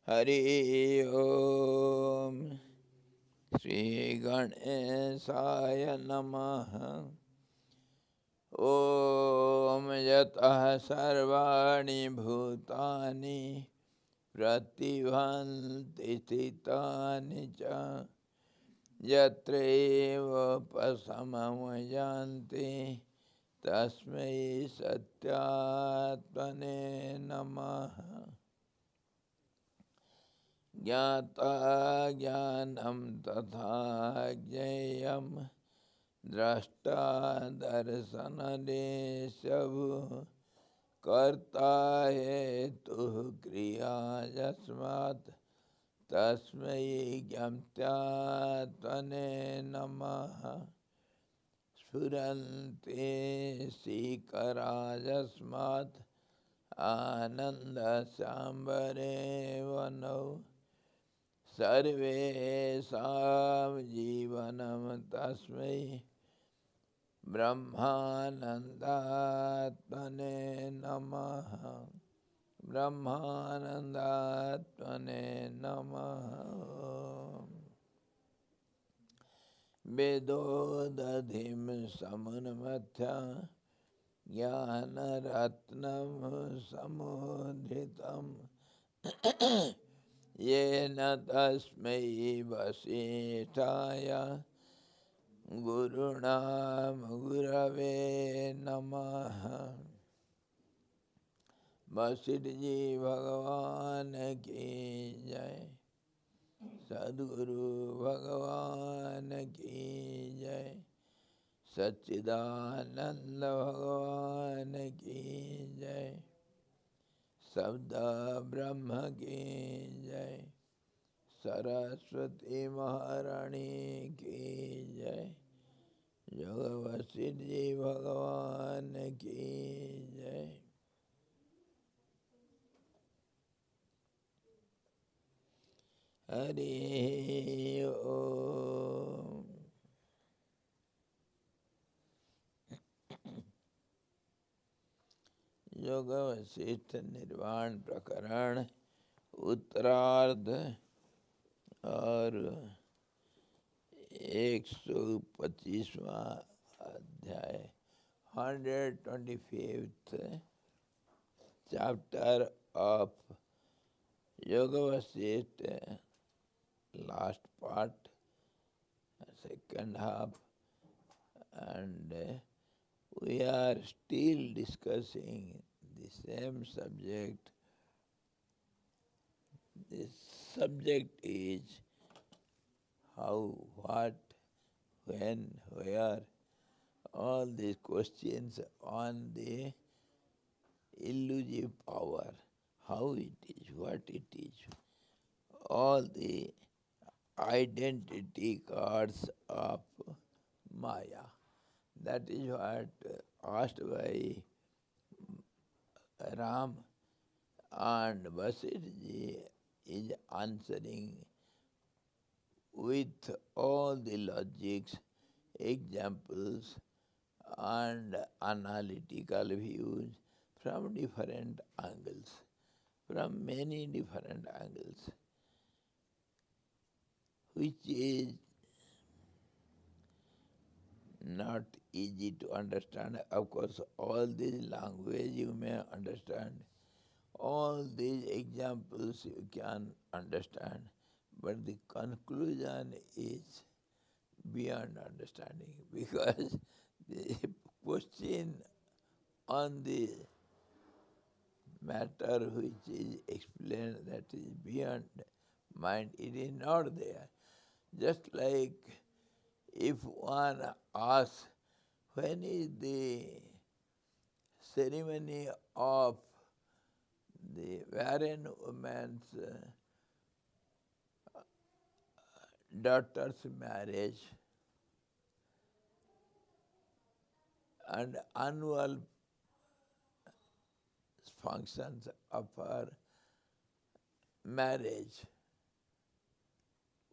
Hari Om Shri Ganeshaya Namaha Om Yatah Sarvani Bhutani Pratibhanti Titani Cha Yatreva Pasamamayanti Tasmai Satyatmane Namaha Jnata Jnanam Tatha Jnayam Drashta Darsana Deshavu Karta Hetu Kriya Jasmat Tasmai Gyamtyatane Namaha Sfuranti Sikara Jasmat Ananda Sambare Vano Sarvesam Jivanam Tasmai Brahmanandatmane Namaha Brahmanandatmane Namaha Vedodadhim Samanmatya Jnanaratnam Samudritam Yena tasmai vasishthaya Gurunam Gurave Namaha Vasitji Bhagavan Ki Jai Sadguru Bhagavan Ki Jai Satchidananda Bhagavan Ki Jai Sabda Brahma Ki Jai Saraswati Maharani Ki Jai Jagavasidhi Bhagavan Ki Jai Hari Om Yoga Vasishtha Nirvana Prakaran उत्तरार्ध और 125वां अध्याय 125th chapter of Yoga Vasishtha, last part, second half, and we are still discussing the same subject. This subject is how, what, when, where, all these questions on the illusive power, how it is, what it is, all the identity cards of Maya. That is what asked by Ram, and Vasirji is answering with all the logics, examples, and analytical views from different angles, from many different angles, which is not easy to understand. Of course, all this language you may understand, all these examples you can understand, but the conclusion is beyond understanding, because the question on the matter which is explained, that is beyond mind, it is not there. Just like if one asks, when is the ceremony of the barren woman's daughter's marriage and annual functions of her marriage,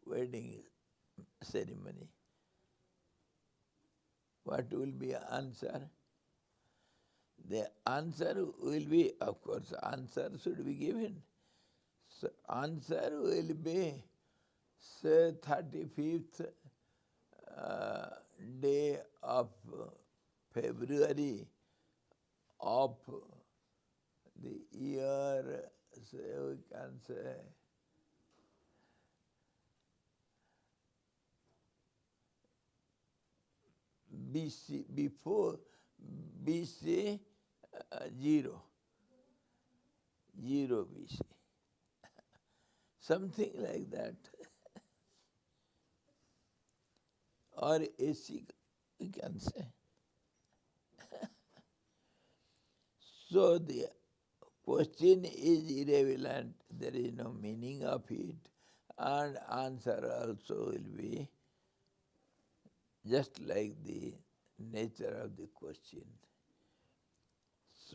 wedding ceremony, what will be answer? The answer will be, of course, answer should be given. So answer will be, say, 35th day of February of the year, say we can say BC, before BC 0, BC, something like that. Or AC, we can say. So the question is irrelevant, there is no meaning of it, and answer also will be just like the nature of the question.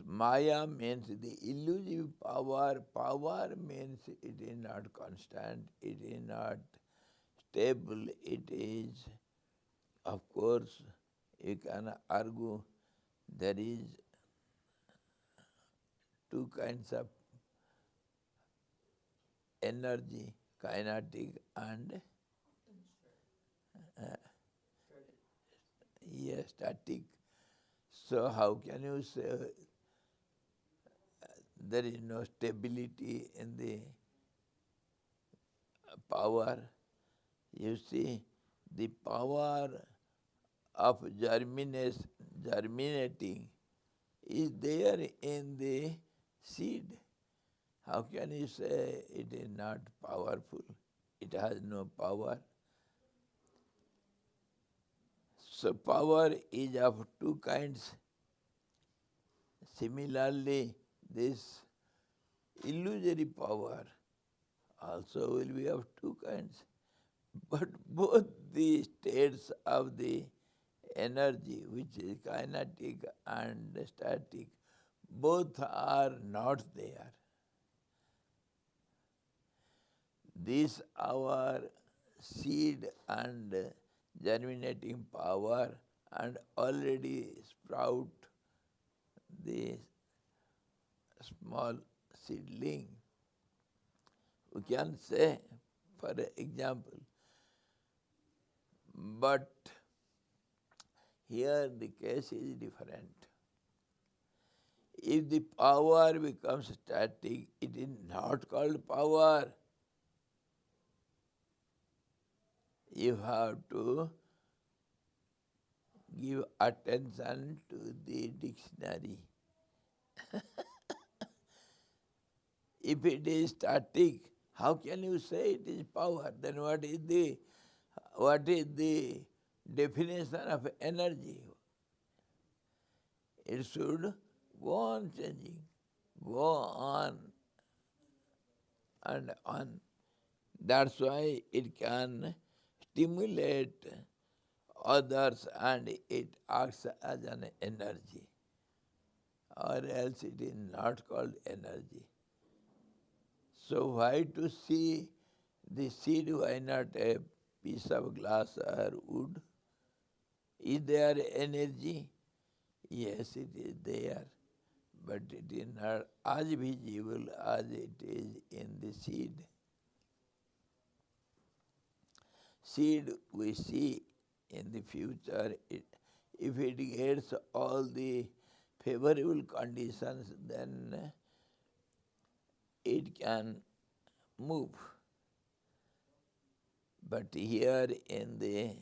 Maya means the illusive power. Power means it is not constant, it is not stable, it is, of course, you can argue there is two kinds of energy, kinetic and static. So how can you say there is no stability in the power? You see, the power of germinating is there in the seed. How can you say it is not powerful? It has no power. So power is of two kinds. Similarly, this illusory power also will be of two kinds. But both the states of the energy, which is kinetic and static, both are not there. This our seed and germinating power and already sprout the small seedling. We can say, for example, but here the case is different. If the power becomes static, it is not called power. You have to give attention to the dictionary. If it is static, how can you say it is power? Then what is the definition of energy? It should go on changing, go on and on. That's why it can stimulate others and it acts as an energy. Or else it is not called energy. So why to see the seed, why not a piece of glass or wood? Is there energy? Yes, it is there, but it is not as visible as it is in the seed. Seed we see in the future, if it gets all the favorable conditions, then it can move. But here in the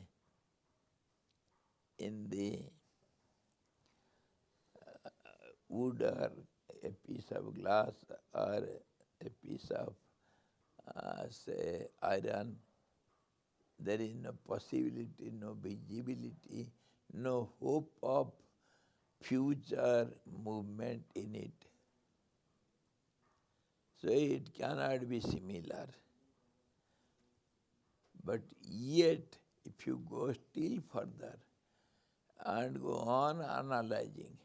wood or a piece of glass or a piece of say iron, there is no possibility, no visibility, no hope of future movement in it. So it cannot be similar. But yet, if you go still further and go on analyzing,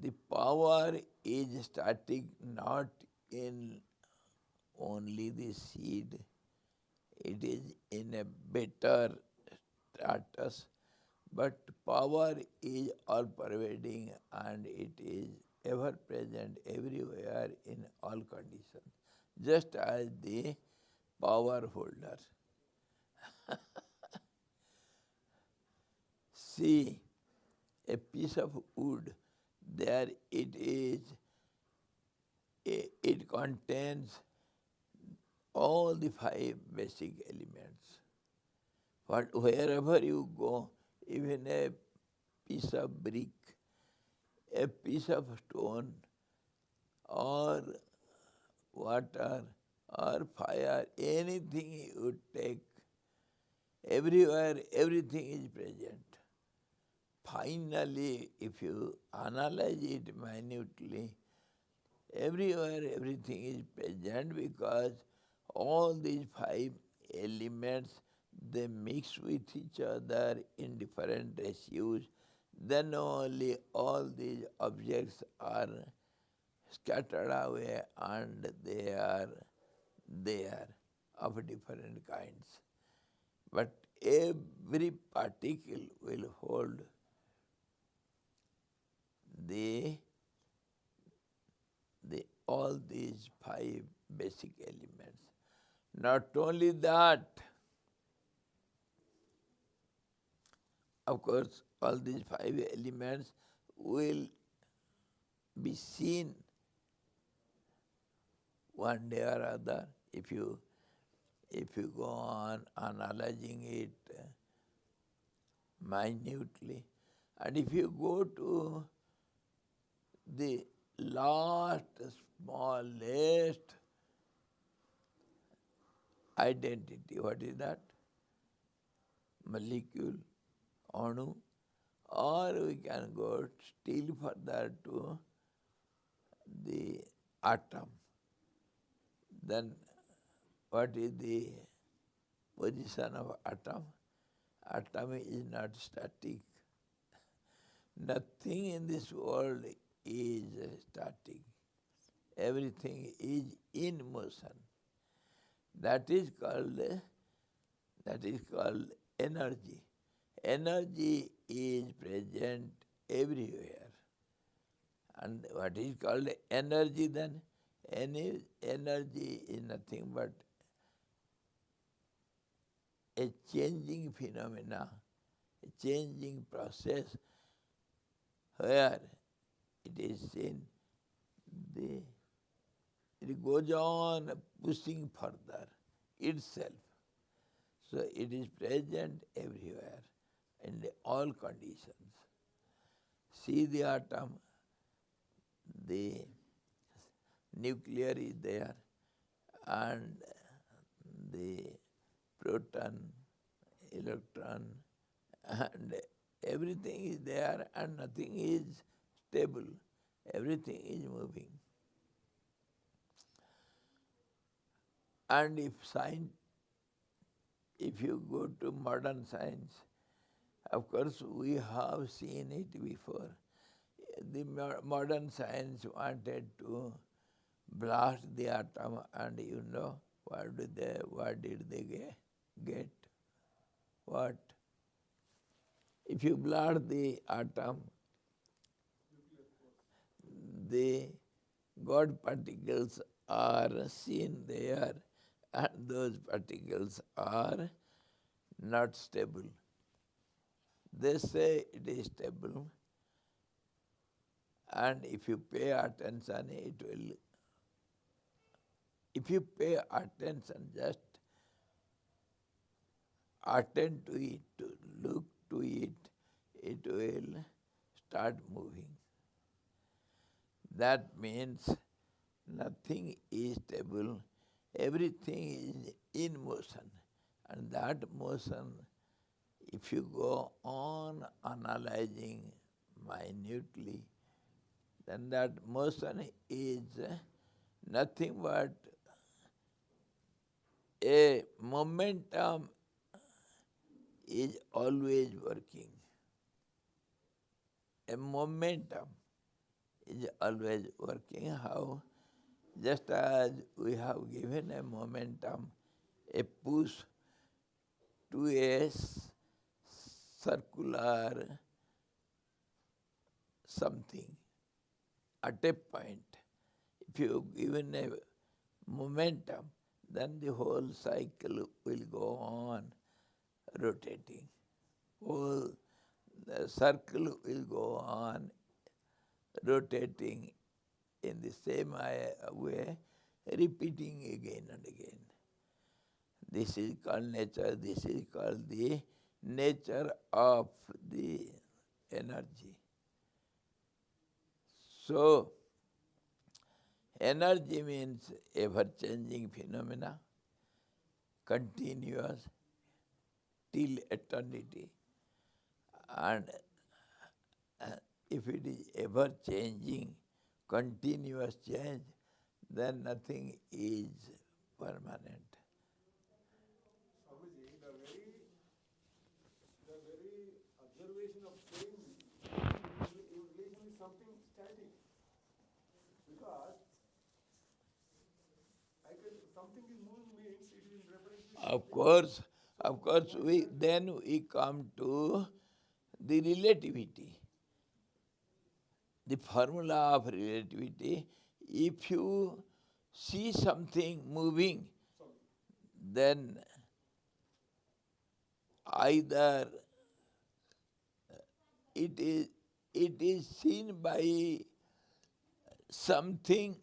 the power is static not in only the seed, it is in a better status, but power is all pervading and it is ever present everywhere in all conditions. just as the power holder. See, a piece of wood, there it is, it contains all the five basic elements. But wherever you go, even a piece of brick, a piece of stone, or water, or fire, anything you take, everywhere, everything is present. Finally, if you analyze it minutely, everywhere everything is present because all these five elements, they mix with each other in different ratios, then only all these objects are scattered away and they are there of different kinds. But every particle will hold the all these five basic elements. Not only that, of course, all these five elements will be seen one day or other if you go on analyzing it minutely. And if you go to the last smallest identity, what is that? Molecule, Anu, or we can go still further to the atom. Then what is the position of atom? Atom is not static. Nothing in this world is static. Everything is in motion. That is called energy. Energy is present everywhere. And what is called energy then? Energy is nothing but a changing phenomena, a changing process where it is seen it goes on pushing further itself. So it is present everywhere in all conditions. See the atom, the nuclear is there, and the proton, electron, and everything is there and nothing is stable. Everything is moving. And if you go to modern science, of course we have seen it before. The modern science wanted to blast the atom, and you know what did they get? What? If you blast the atom, the God particles are seen there, and those particles are not stable. They say it is stable, and if you pay attention, it will. If you pay attention, just attend to it, to look to it, it will start moving. That means nothing is stable, everything is in motion. And that motion, if you go on analyzing minutely, then that motion is nothing but a momentum is always working. A momentum is always working. How? Just as we have given a momentum, a push to a circular something at a point. If you given a momentum, then the whole cycle will go on rotating. Whole the circle will go on rotating in the same way, repeating again and again. This is called nature, this is called the nature of the energy. So, energy means ever-changing phenomena, continuous till eternity. And if it is ever-changing, continuous change, then nothing is permanent. Swamiji, the very observation of change usually is something static. Because something is moving means it is in reference to Of course, we come to the relativity, the formula of relativity. If you see something moving, then either it is seen by something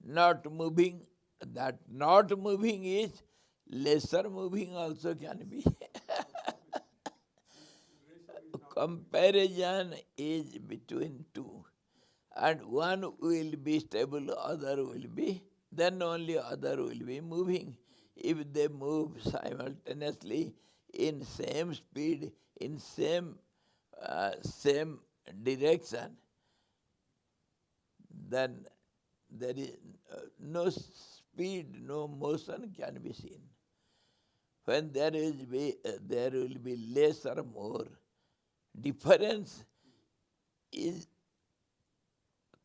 not moving. That not moving is lesser moving also can be. Comparison is between two, and one will be stable, other will be, then only other will be moving. If they move simultaneously in same speed, in same direction, then there is no speed, no motion can be seen. When there will be less or more, difference is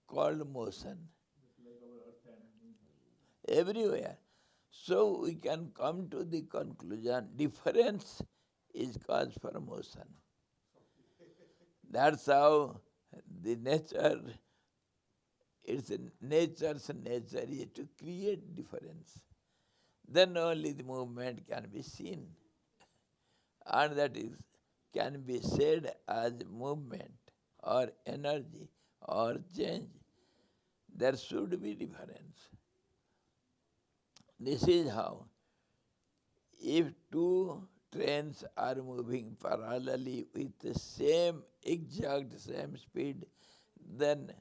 called motion. Everywhere. So we can come to the conclusion, difference is cause for motion. That's how the nature, it's nature's nature is to create difference. Then only the movement can be seen. And that is can be said as movement or energy or change. There should be difference. This is how. If two trains are moving parallelly with the same exact same speed, then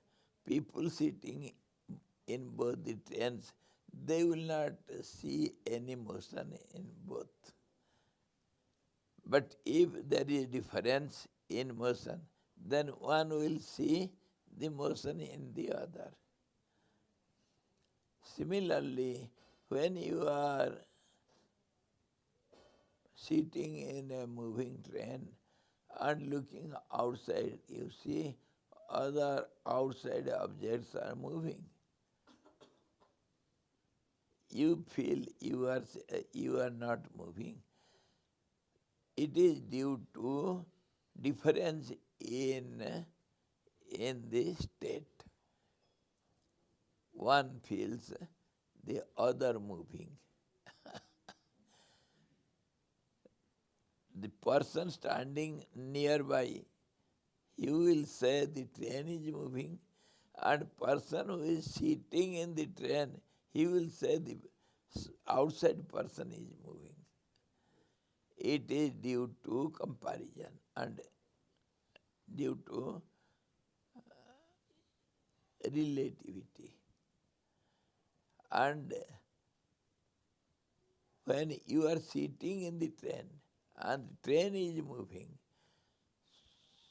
people sitting in both the trains, they will not see any motion in both. But if there is difference in motion, then one will see the motion in the other. Similarly, when you are sitting in a moving train and looking outside, you see other outside objects are moving. You feel you are not moving. It is due to difference in the state. One feels the other moving. The person standing nearby, you will say the train is moving, and person who is sitting in the train, he will say the outside person is moving. It is due to comparison and due to relativity. And when you are sitting in the train and the train is moving,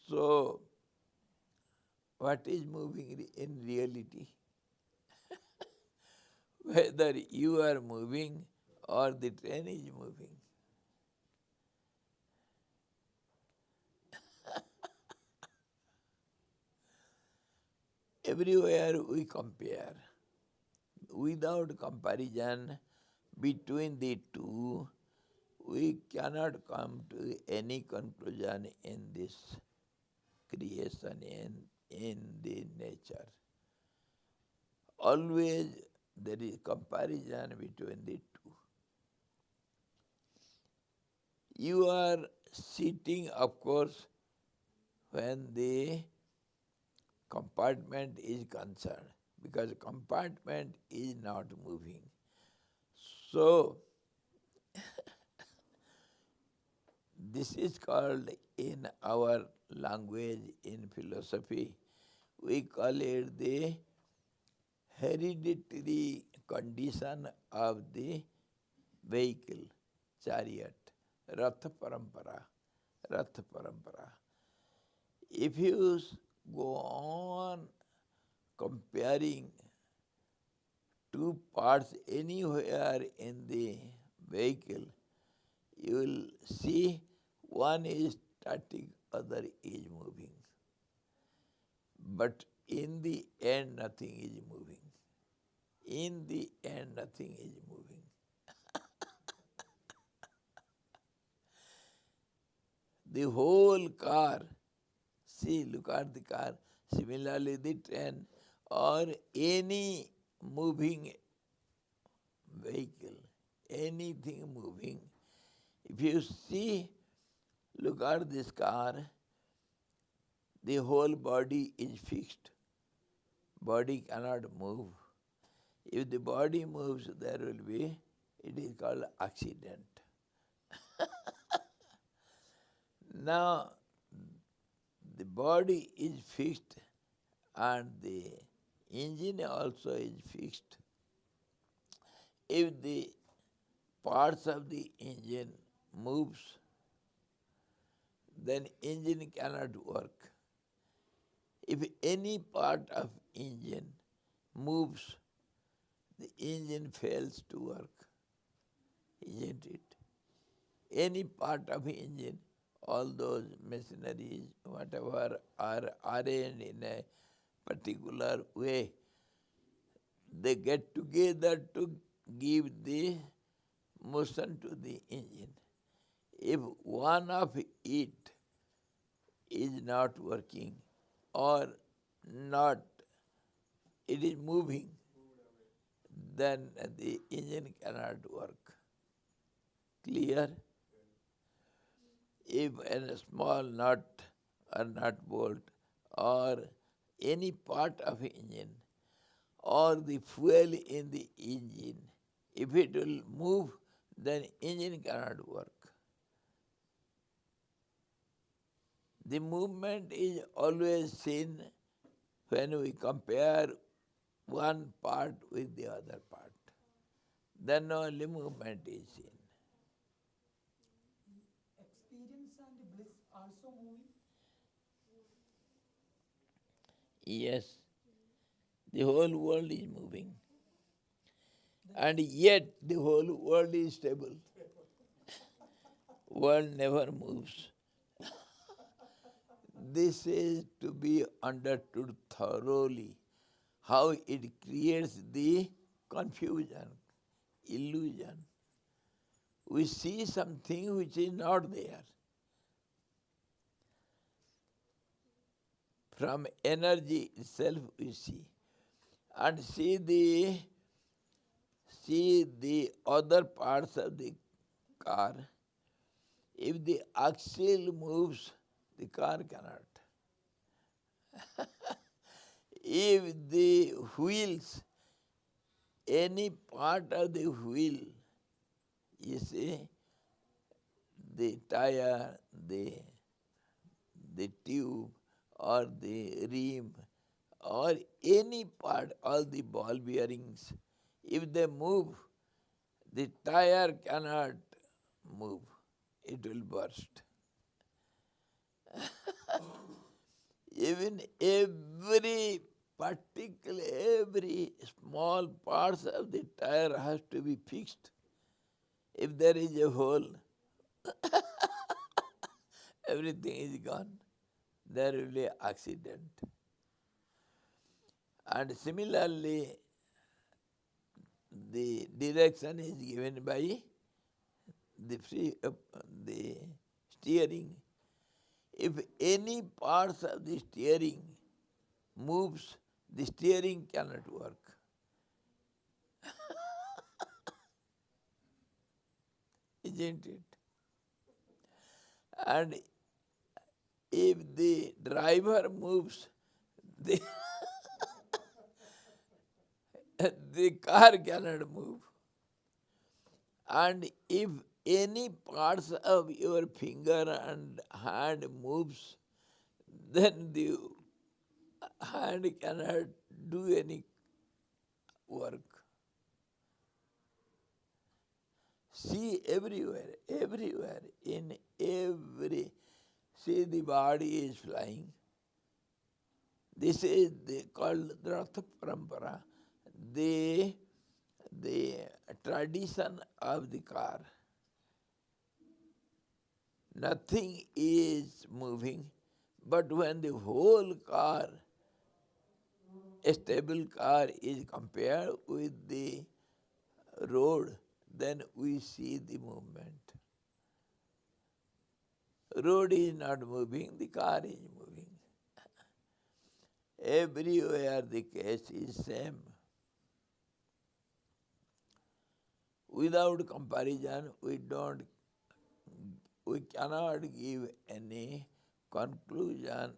so what is moving in reality? Whether you are moving or the train is moving. Everywhere we compare. Without comparison between the two, we cannot come to any conclusion in this creation, in the nature. always there is comparison between the two. You are sitting, of course, when the compartment is concerned, because compartment is not moving. So, this is called in our language, in philosophy, we call it the hereditary condition of the vehicle, chariot, Ratha Parampara. Ratha Parampara. If you go on comparing two parts anywhere in the vehicle, you will see one is static, other is moving. But in the end, nothing is moving. In the end, nothing is moving. The whole car, see, look at the car, similarly the train or any moving vehicle, anything moving. If you see, look at this car, the whole body is fixed. Body cannot move. If the body moves, there will be, it is called accident. Now, the body is fixed and the engine also is fixed. If the parts of the engine moves, then engine cannot work. If any part of engine moves, the engine fails to work, isn't it? Any part of engine, all those machineries, whatever, are arranged in a particular way, they get together to give the motion to the engine. If one of it is not working or not, it is moving, then the engine cannot work. Clear? If a small nut or nut bolt or any part of engine or the fuel in the engine, if it will move, then engine cannot work. The movement is always seen when we compare one part with the other part. Then only movement is seen. Experience and bliss also moving. Yes, the whole world is moving. And yet the whole world is stable. World never moves. This is to be understood thoroughly, how it creates the confusion, illusion. We see something which is not there. From energy itself we see. And see the other parts of the car. If the axle moves, the car cannot. If the wheels, any part of the wheel, you see, the tire, the tube, or the rim, or any part, all the ball bearings, if they move, the tire cannot move. It will burst. Even every small parts of the tire has to be fixed. If there is a hole, everything is gone. There will be accident. And similarly, the direction is given by the steering. If any parts of the steering moves, the steering cannot work. isn't it? And if the driver moves, the, the car cannot move. And if any parts of your finger and hand moves, then the hand cannot do any work. See everywhere, in every, see the body is flying. This is called Ratha Parampara, the tradition of the car. Nothing is moving, but when the whole car, a stable car, is compared with the road, then we see the movement. Road is not moving, the car is moving. Everywhere the case is same. Without comparison, we cannot give any conclusion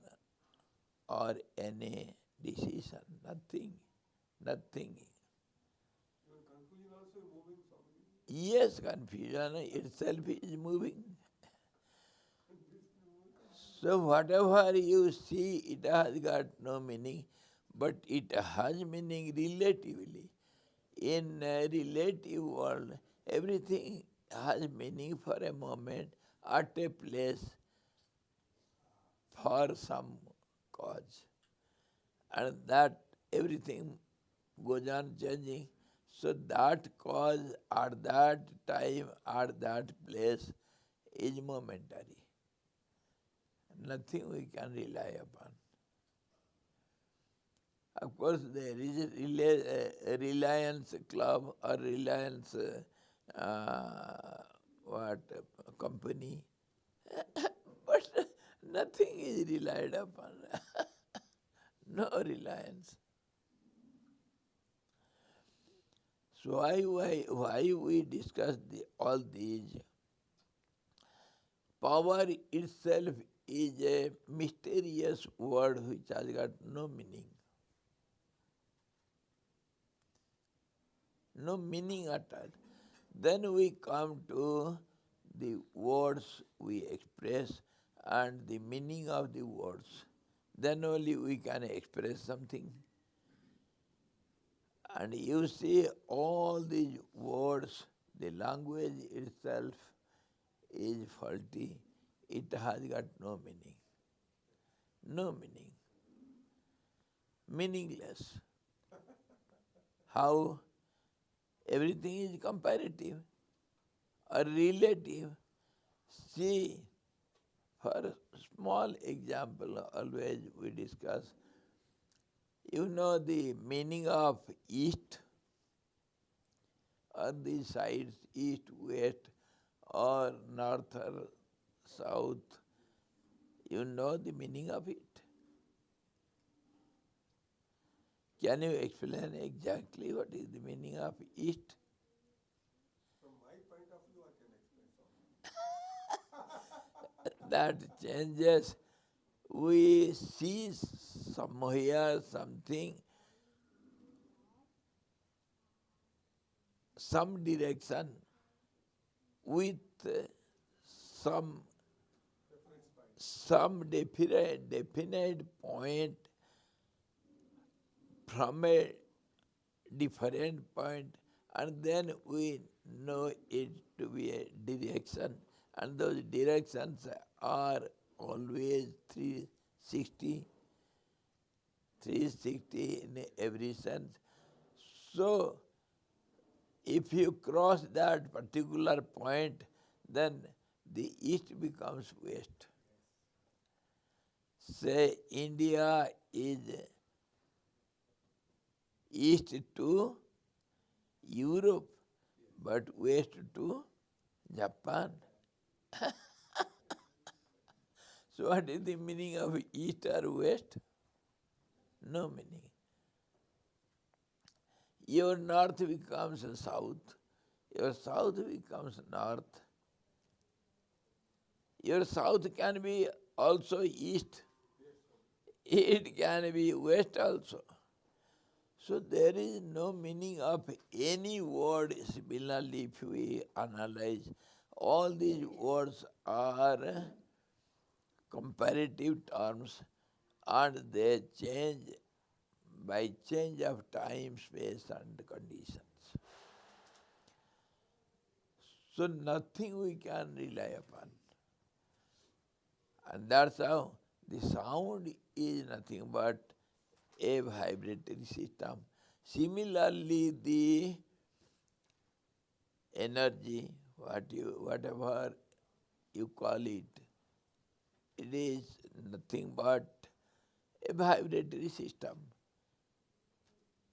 or any decision. Nothing. Even conclusion also is moving, Swamiji. Yes, confusion itself is moving. So whatever you see, it has got no meaning, but it has meaning relatively. In a relative world, everything has meaning for a moment, at a place, for some cause. And that everything goes on changing. So that cause at that time, at that place is momentary. Nothing we can rely upon. Of course, there is a Reliance Club or Reliance company, but nothing is relied upon. No reliance. So why we discuss all these? Power itself is a mysterious word which has got no meaning. No meaning at all. Then we come to the words we express and the meaning of the words. Then only we can express something. And you see all these words, the language itself is faulty. It has got no meaning. No meaning. Meaningless. How? Everything is comparative or relative. See, for a small example, always we discuss, you know the meaning of east or the sides, east, west, or north or south. You know the meaning of it. Can you explain exactly what is the meaning of east? From my point of view, I can explain, Swamiji. That changes. We see somewhere something, some direction with some definite point from a different point, and then we know it to be a direction, and those directions are always 360 in every sense. So if you cross that particular point, then the east becomes west. Say India is east to Europe, but west to Japan. So what is the meaning of east or west? No meaning. Your north becomes south, your south becomes north, Your south can be also east. It can be west also. So there is no meaning of any word similarly if we analyze. All these words are comparative terms and they change by change of time, space and conditions. So nothing we can rely upon. And that's how the sound is nothing but a vibratory system. Similarly, the energy, whatever you call it, it is nothing but a vibratory system.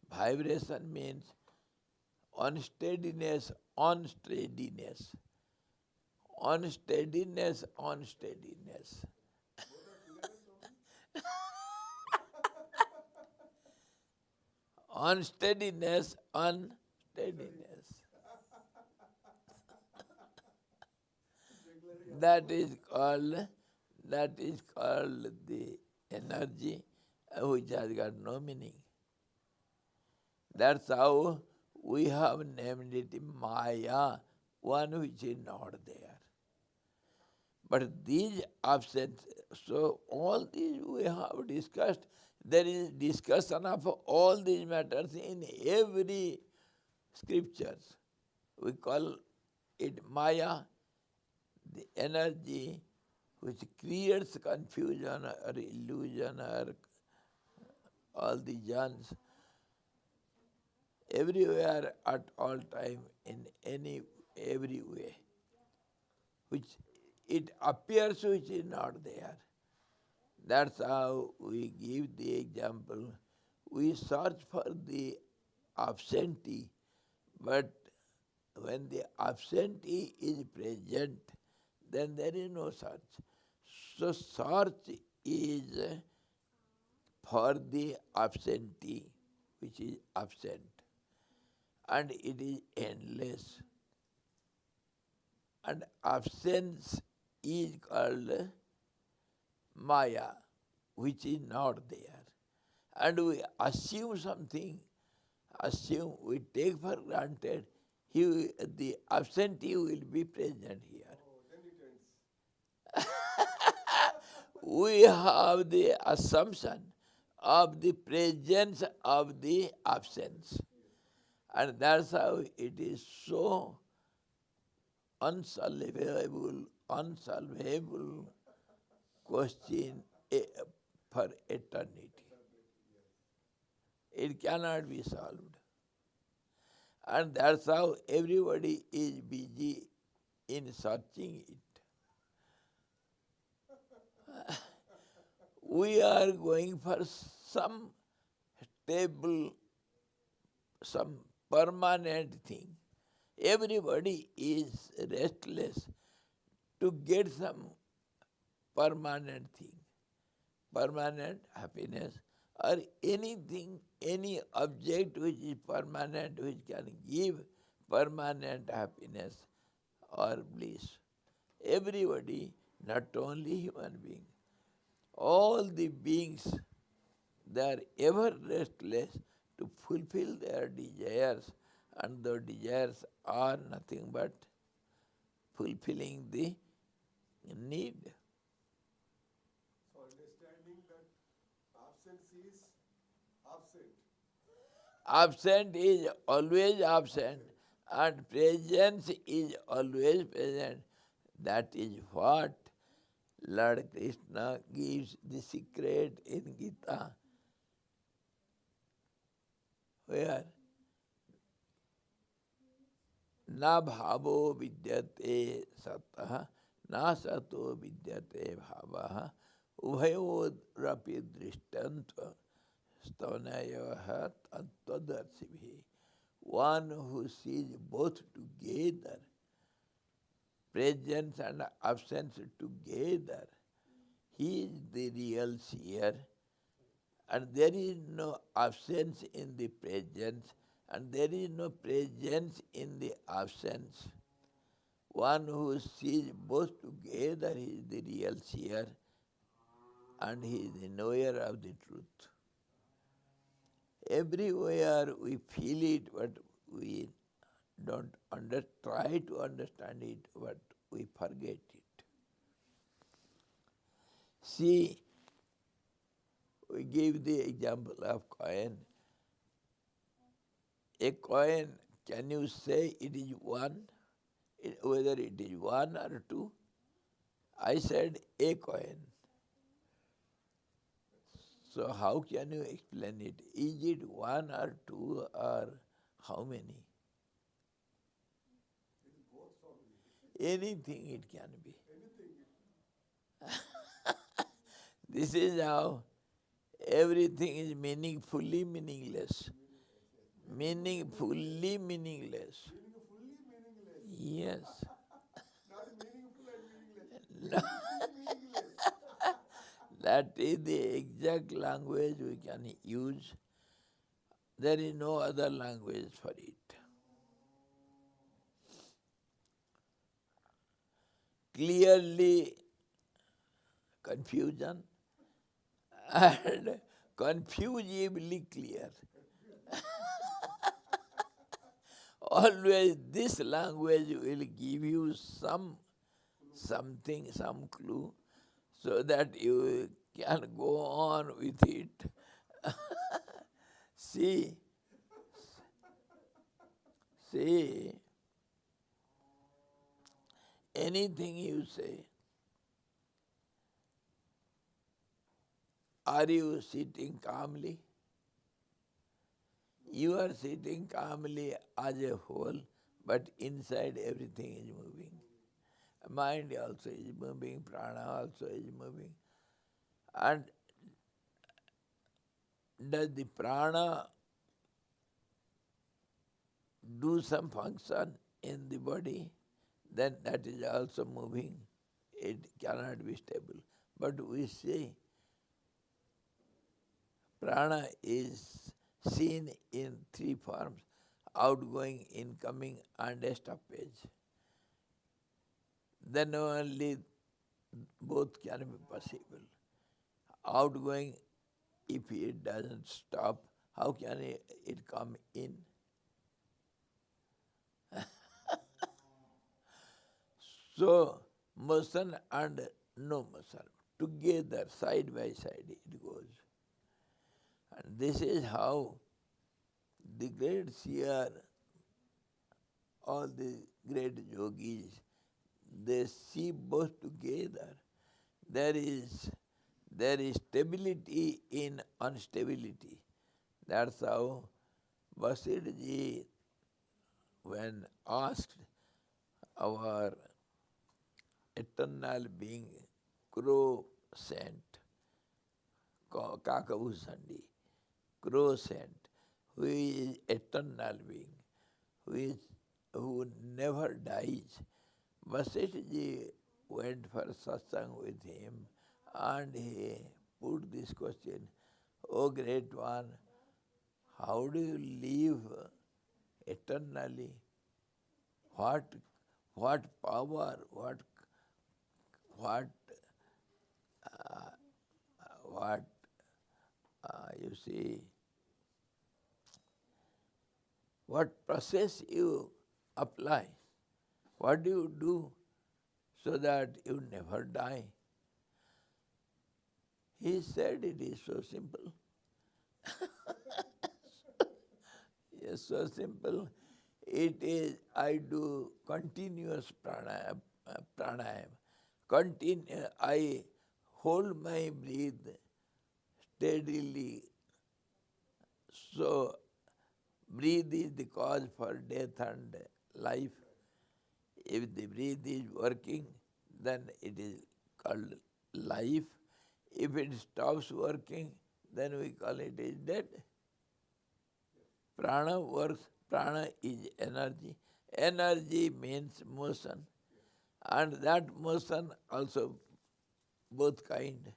Vibration means unsteadiness, unsteadiness, unsteadiness, unsteadiness. Unsteadiness, unsteadiness. That is called the energy which has got no meaning. That's how we have named it Maya, one which is not there. But these absent, so all these we have discussed, there is discussion of all these matters in every scriptures. We call it Maya, the energy which creates confusion or illusion or all the jans everywhere at all time in every way, which it appears which is not there. That's how we give the example. We search for the absentee, but when the absentee is present, then there is no search. So search is for the absentee, which is absent, and it is endless. And absence is called Maya, which is not there. And we assume something, we take for granted, the absentee will be present here. Oh, then it ends. We have the assumption of the presence of the absence. And that's how it is so unsolvable question for eternity. It cannot be solved. And that's how everybody is busy in searching it. We are going for some stable, some permanent thing. Everybody is restless to get some permanent thing, permanent happiness, or anything, any object which is permanent, which can give permanent happiness or bliss. Everybody, not only human being, all the beings, they are ever restless to fulfill their desires, and the desires are nothing but fulfilling the need. So understanding that absence is absent. Absent is always absent, and presence is always present. That is what Lord Krishna gives the secret in Gita, where na bhavo vidyate satah, na sato vidyate bhavaha, ubhayorapi drishtantva stavnayavaha tattvadarshibhi. One who sees both together, presence and absence together, he is the real seer, and there is no absence in the presence, and there is no presence in the absence. One who sees both together is the real seer and he is the knower of the truth. Everywhere we feel it, but we don't try to understand it, but we forget it. See, we give the example of coin. A coin, can you say it is one? Whether it is one or two? I said a coin. So how can you explain it? Is it one or two or how many? It is both for me. Anything it can be. Anything. This is how everything is meaningfully meaningless. Meaningfully meaningless. Meaningfully meaningless. Yes. Not meaningful and meaningless. Meaningless. That is the exact language we can use. There is no other language for it. Clearly confusion and confusibly clear. Always this language will give you something, some clue, so that you can go on with it. See, anything you say, are you sitting calmly? You are sitting calmly as a whole, but inside everything is moving. Mind also is moving, prana also is moving. And does the prana do some function in the body? Then that is also moving. It cannot be stable. But we say prana is seen in three forms: outgoing, incoming, and a stoppage. Then only both can be possible. Outgoing, if it doesn't stop, how can it come in? So, motion and no motion, together, side by side, it goes. And this is how the great seer, all the great yogis, they see both together. There is stability in instability. That's how Vasirji, when asked our eternal being, crow sent, Kakavusandi, crow sent, who is eternal being, who never dies. Vasishthaji went for satsang with him and he put this question, "O great one, how do you live eternally? What power, what you see, what process you apply? What do you do so that you never die?" He said it is so simple. Yes, so simple. It is, I do continuous pranayam. I hold my breath steadily. So, breath is the cause for death and life. If the breath is working, then it is called life. If it stops working, then we call it is dead. Prana works, prana is energy. Energy means motion. And that motion also both kind.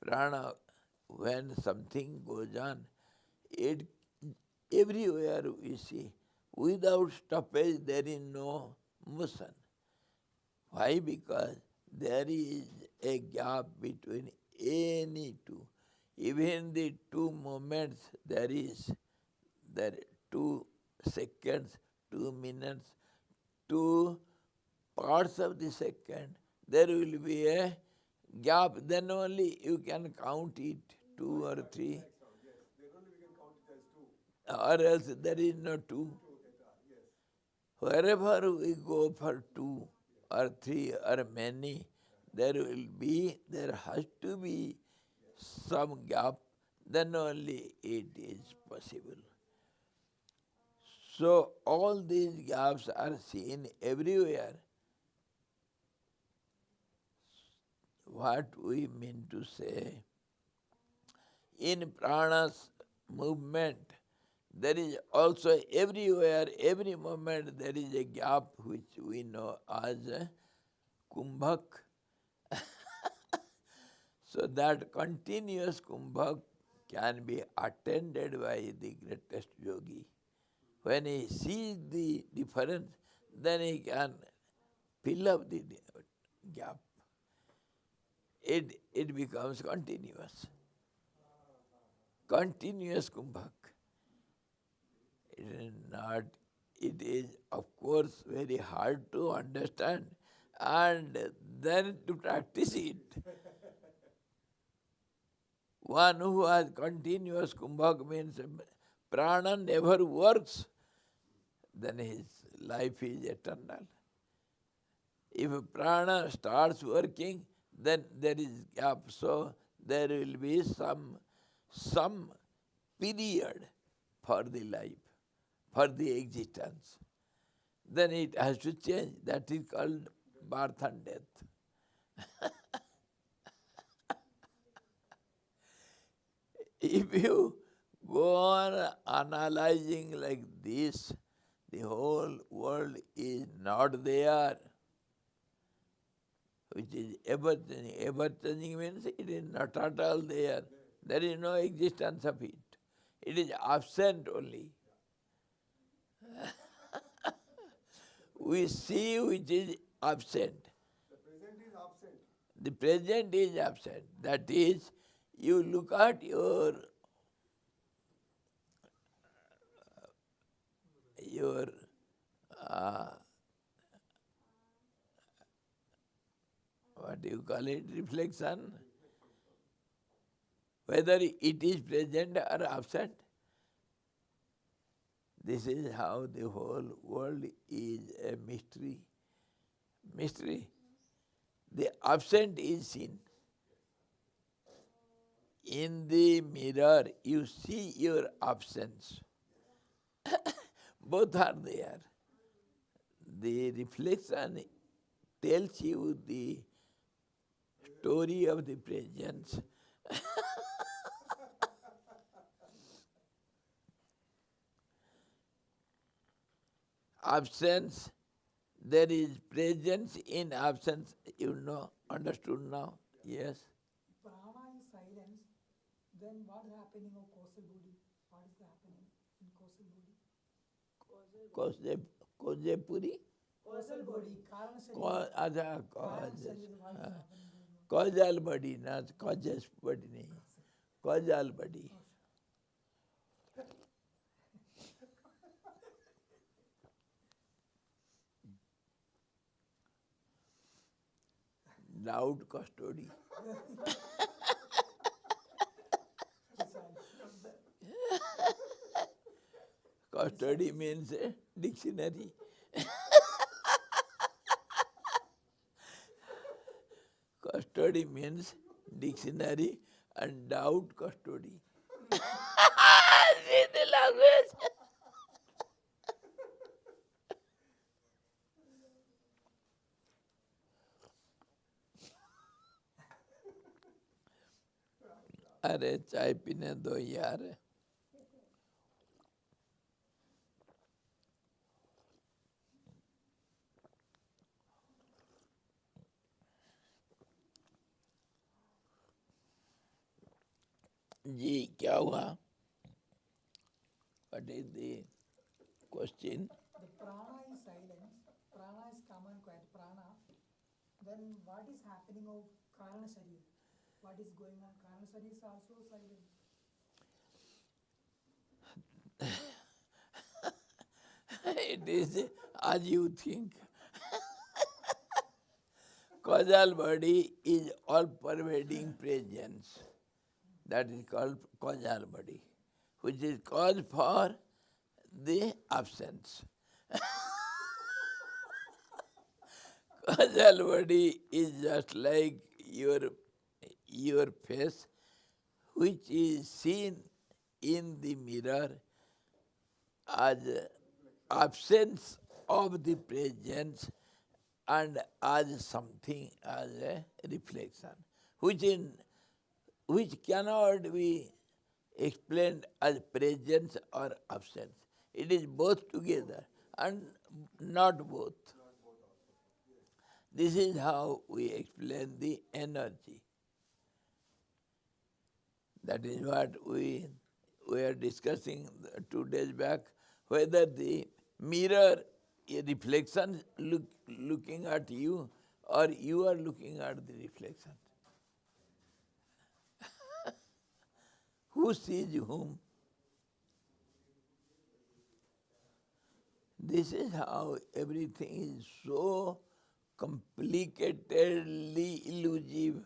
Prana, when something goes on, it everywhere we see, without stoppage there is no motion. Why? Because there is a gap between any two. Even the two moments there is, there 2 seconds, 2 minutes, 2 parts of the second, there will be a gap. Then only you can count it, 2 or 3, Yes, then only we can count it as 2. or else there is no 2. Yes. Wherever we go for 2 or 3 or many, there has to be some gap, then only it is possible. So all these gaps are seen everywhere. What we mean to say, in prana's movement, there is also everywhere, every moment there is a gap which we know as a kumbhak. So that continuous kumbhak can be attended by the greatest yogi. When he sees the difference, then he can fill up the gap. It becomes continuous. Continuous kumbhak. It is of course very hard to understand and then to practice it. One who has continuous kumbhak means prana never works, then his life is eternal. If prana starts working, then there is gap, so there will be some period for the life, for the existence. Then it has to change. That is called birth and death. If you go on analyzing like this, the whole world is not there, which is ever changing. Ever changing means it is not at all there. There is no existence of it. It is absent only. We see which is absent. The present is absent. The present is absent. That is, you look at your what do you call it, reflection, whether it is present or absent. This is how the whole world is a mystery. Mystery. The absent is seen. In the mirror, you see your absence. Both are there. The reflection tells you the story of the presence. Absence, there is presence in absence, you know, understood now? Yes. Prana is silence, then what is happening of causal body? What is happening in causal body? Kojepuri? Causal body, Karana Karana Karana cause. Sharira, what is happening there? Causal body, not causes body. Causal body. Doubt custody. Custody means a dictionary. Custody means dictionary and doubt custody. See the language. अरे चाय पीने दो यार. जी क्या हुआ? What is the question? The prana is silence, prana is common quiet, prana then what is happening of Karana Sharir? What is going on? Karana Sharir is also silent. It is as you think. Causal body is all pervading presence. That is called causal body, which is cause for the absence. Causal body is just like your face, which is seen in the mirror as absence of the presence and as something as a reflection, which cannot be explained as presence or absence. It is both together and not both. This is how we explain the energy. That is what we were discussing 2 days back, whether the mirror, a reflection looking at you, or you are looking at the reflection. Who sees whom? This is how everything is so complicatedly elusive.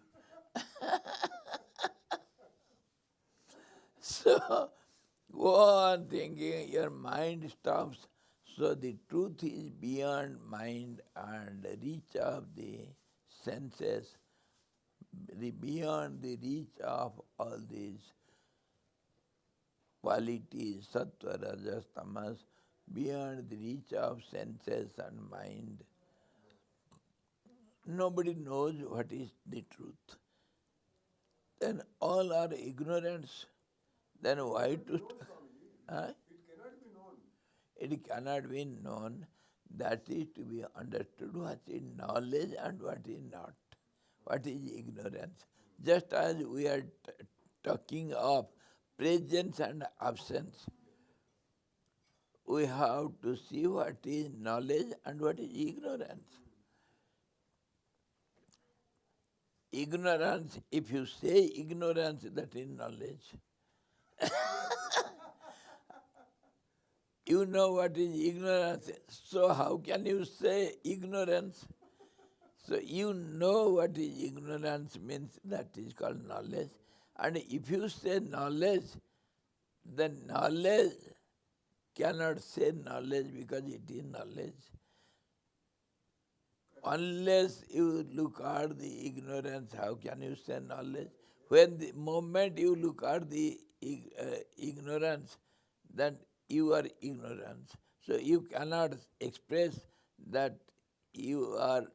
So go on thinking, your mind stops. So the truth is beyond mind and reach of the senses, beyond the reach of all these qualities, sattva, rajas, tamas, beyond the reach of senses and mind. Nobody knows what is the truth. Then all are ignorance. Then why to... Huh? It cannot be known. It cannot be known. That is to be understood what is knowledge and what is not. What is ignorance. Just as we are talking of presence and absence, we have to see what is knowledge and what is ignorance. Ignorance, if you say ignorance, that is knowledge. You know what is ignorance, so how can you say ignorance? So you know what is ignorance means, that is called knowledge. And if you say knowledge, then knowledge cannot say knowledge because it is knowledge. Unless you look at the ignorance, how can you say knowledge? When the moment you look at the ignorance, then you are ignorance. So you cannot express that you are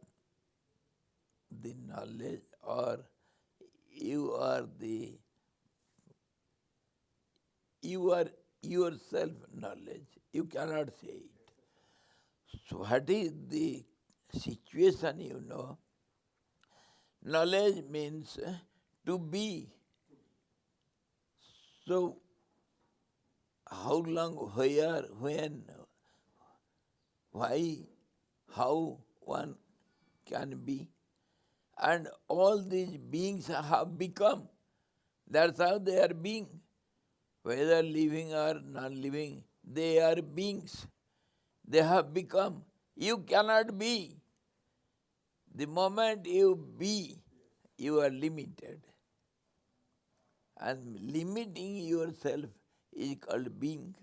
the knowledge or you are yourself knowledge. You cannot say it. So what is the situation, you know? Knowledge means to be. So how long, where, when, why, how one can be. And all these beings have become. That's how they are being. Whether living or non-living, they are beings. They have become. You cannot be. The moment you be, you are limited. And limiting yourself is called being.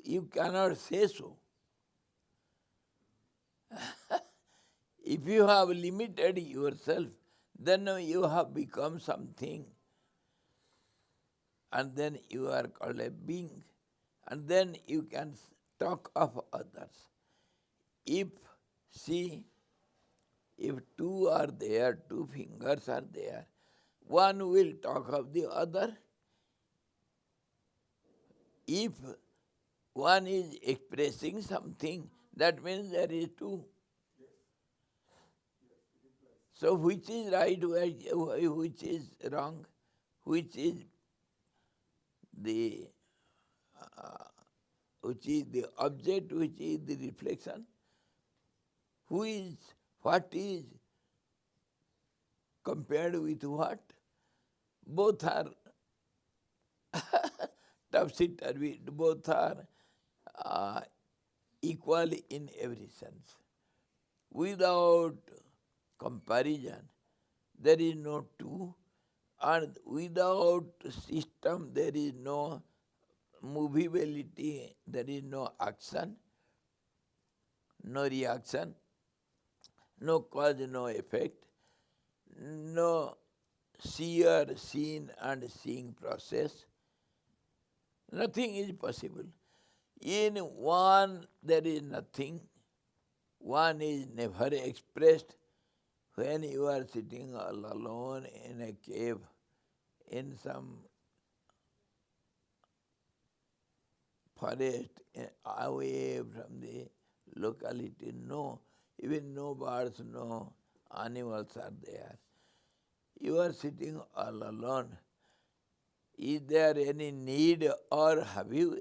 You cannot say so. If you have limited yourself, then you have become something. And then you are called a being. And then you can talk of others. If two are there, 2 fingers are there, one will talk of the other. If one is expressing something, that means there is 2. So which is right, which is wrong, which is the object, which is the reflection? What is compared with what? Both are topsy-turvy, both are uh, equal in every sense. Without comparison, there is no two, and without system, there is no movability, there is no action, no reaction, no cause, no effect, no seer, seen and seeing process. Nothing is possible. In one there is nothing. One is never expressed. When you are sitting all alone in a cave, in some forest, away from the locality, no, even no birds, no animals are there. You are sitting all alone. Is there any need, or have you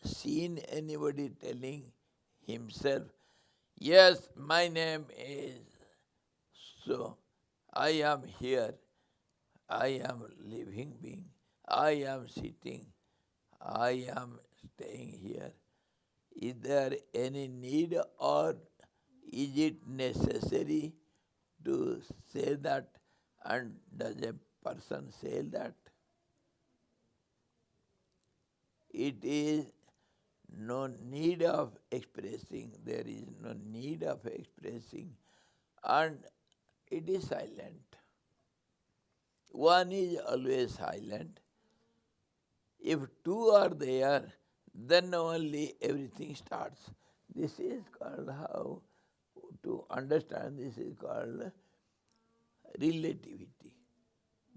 seen anybody telling himself, yes, my name is so, I am here, I am living being, I am sitting, I am staying here. Is there any need, or is it necessary to say that, and does a person say that? It is no need of expressing, there is no need of expressing, and it is silent. One is always silent. If two are there, then only everything starts. This is called, how to understand, this is called relativity.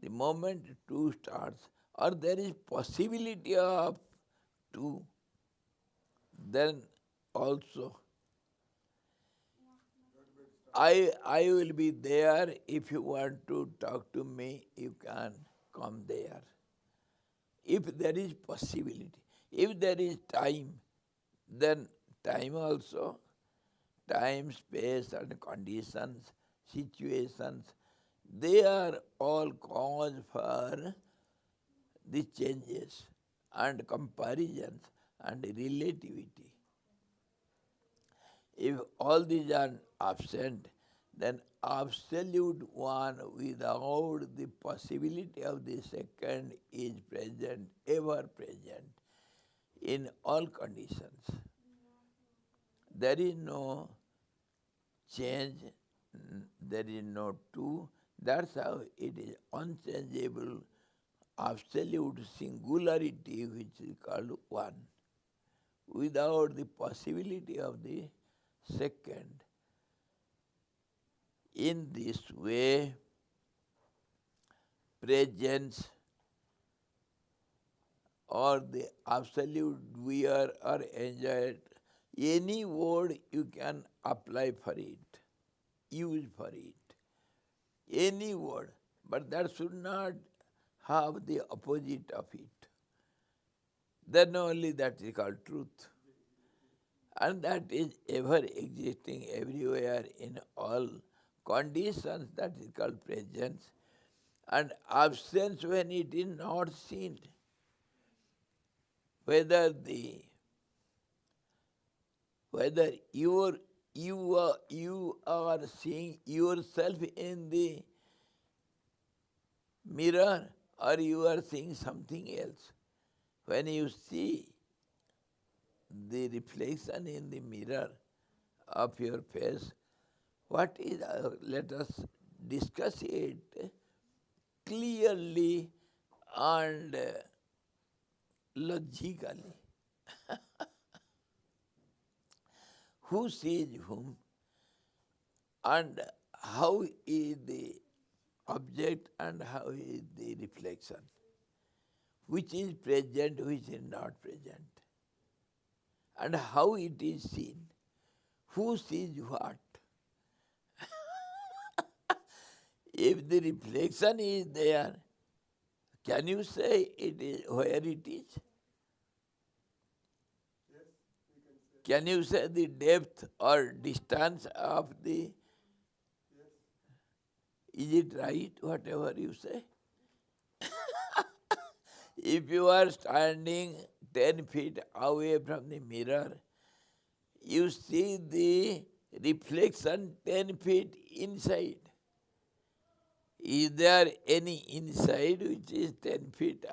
The moment two starts, or there is possibility of two, then also I will be there. If you want to talk to me, you can come there. If there is possibility. If there is time, then time also, time, space and conditions, situations, they are all cause for the changes and comparisons and relativity. If all these are absent, then absolute one without the possibility of the second is present, ever present, in all conditions. There is no change, there is no two. That's how it is unchangeable, absolute singularity, which is called one, without the possibility of the second. In this way, presence or the absolute wear or enjoy, any word you can apply for it, use for it, any word, but that should not have the opposite of it. Then only that is called truth. And that is ever existing everywhere in all conditions, that is called presence. And absence when it is not seen. Whether you are seeing yourself in the mirror, or you are seeing something else. When you see the reflection in the mirror of your face, what is, let us discuss it clearly and logically. Who sees whom, and how is the object and how is the reflection? Which is present, which is not present? And how it is seen? Who sees what? If the reflection is there, can you say it is where it is? Yes, we can say. Can you say the depth or distance of the Is it right, whatever you say? If you are standing 10 feet away from the mirror, you see the reflection 10 feet inside. Is there any inside which is 10 feet?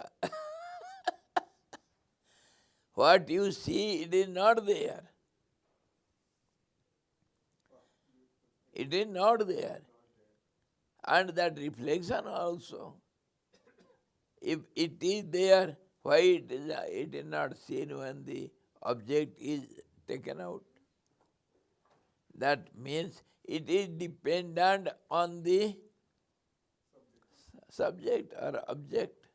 What you see, it is not there. It is not there. And that reflection also, if it is there, why it is not seen when the object is taken out? That means it is dependent on the subject or object.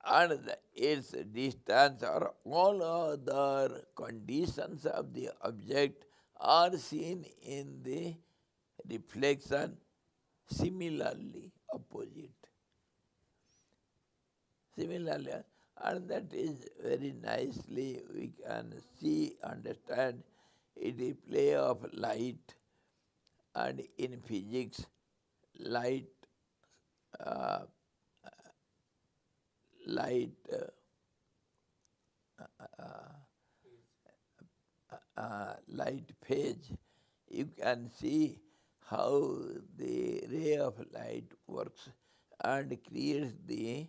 And its distance or all other conditions of the object are seen in the reflection similarly opposite. Similarly, and that is very nicely we can see, understand. It is play of light, and in physics, light uh, light light phase, you can see how the ray of light works and creates the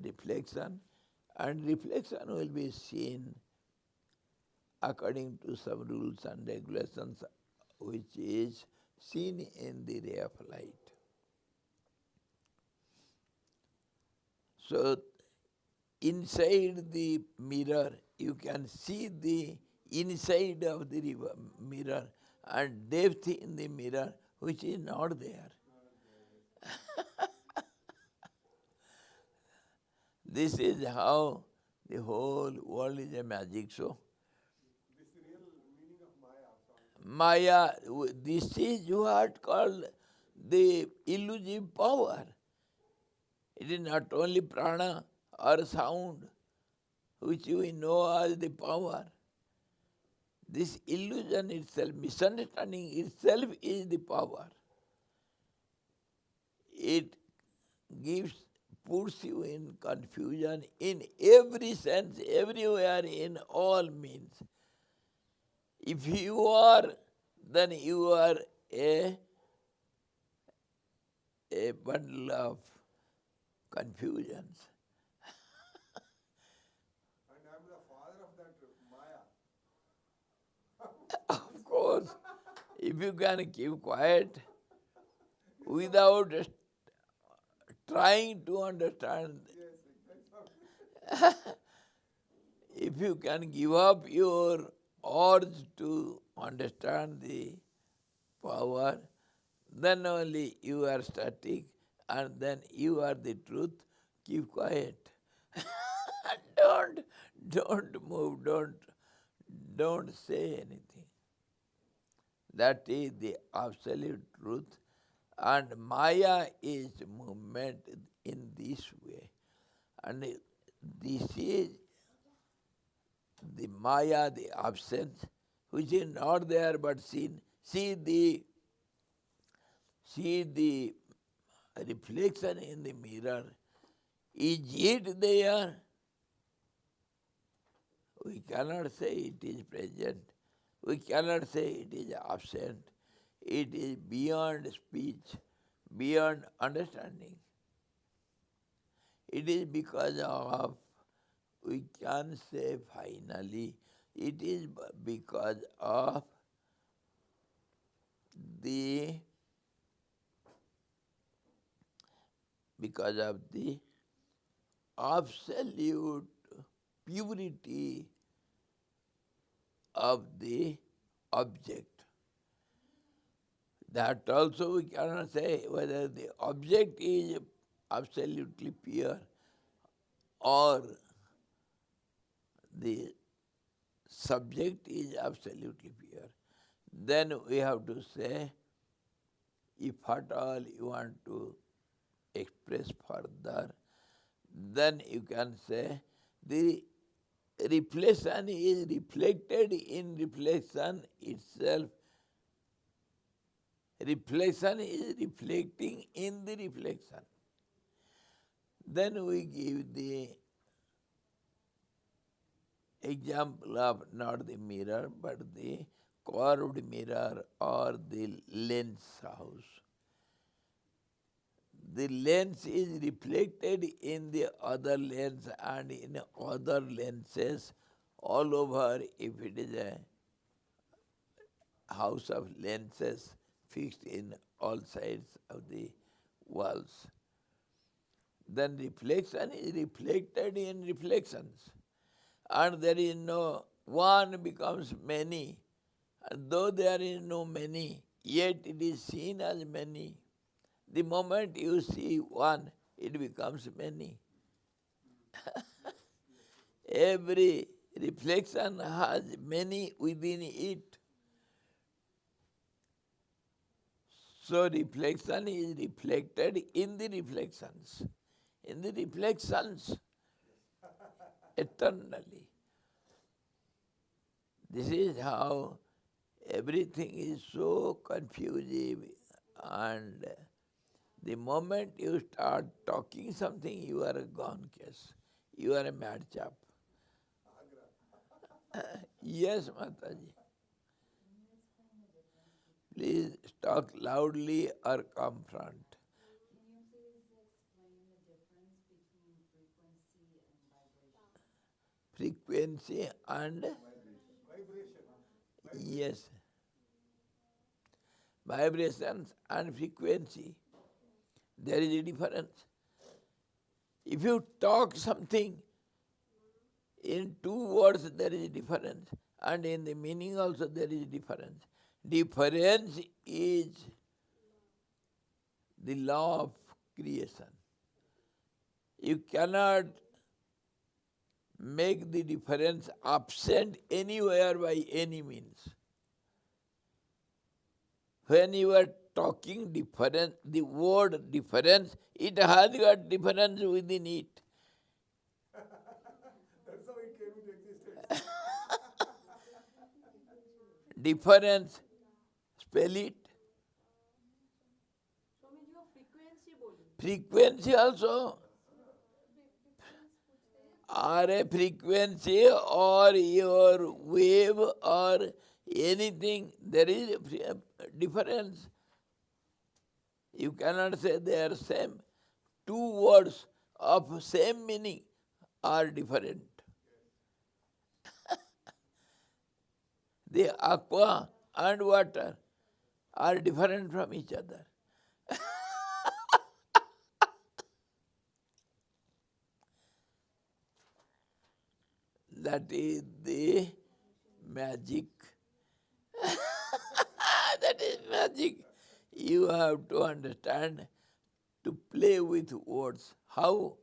reflection, and reflection will be seen according to some rules and regulations which is seen in the ray of light. So inside the mirror, you can see the inside of the mirror and depth in the mirror which is not there. This is how the whole world is a magic show. This is the real meaning of Maya. Maya, this is what called the illusive power. It is not only prana or sound, which we know as the power. This illusion itself, misunderstanding itself is the power. It puts you in confusion in every sense, everywhere, in all means. If you are, then you are a bundle of confusions. And I'm the father of that Maya. Of course, if you can keep quiet without trying to understand, Yes, if you can give up your urge to understand the power, then only you are static and then you are the truth. Keep quiet. don't move, don't say anything. That is the absolute truth. And Maya is movement in this way. And this is the Maya, the absence, which is not there but seen. See the reflection in the mirror. Is it there? We cannot say it is present. We cannot say it is absent. It is beyond speech, beyond understanding. It is because of, we can say finally, it is because of the absolute purity of the object. That also we cannot say whether the object is absolutely pure or the subject is absolutely pure. Then we have to say, if at all you want to express further, then you can say the reflection is reflected in reflection itself. Reflection is reflecting in the reflection. Then we give the example of not the mirror, but the curved mirror or the lens house. The lens is reflected in the other lens and in other lenses all over. If it is a house of lenses fixed in all sides of the walls, then reflection is reflected in reflections. And there is no one becomes many. And though there is no many, yet it is seen as many. The moment you see one, it becomes many. Every reflection has many within it. So reflection is reflected in the reflections. In the reflections, eternally. This is how everything is so confusing, and the moment you start talking something, you are a gone case. You are a mad chap. Yes, Mataji. Please talk loudly or come front. Can you please explain the difference between frequency and vibration? Frequency and Vibration. yes, vibrations and frequency. There is a difference. If you talk something in two words, there is a difference, and in the meaning also there is a difference. Difference is the law of creation. You cannot make the difference absent anywhere by any means. When you are talking difference, the word difference, it has got difference within it. That's how it came into existence. Difference, spell it. Swami ji वो frequency बोली. Frequency also. Or a frequency or your wave or anything, there is a difference. You cannot say they are same. Two words of same meaning are different. The aqua and water are different from each other. That is the magic. That is magic. You have to understand to play with words. How?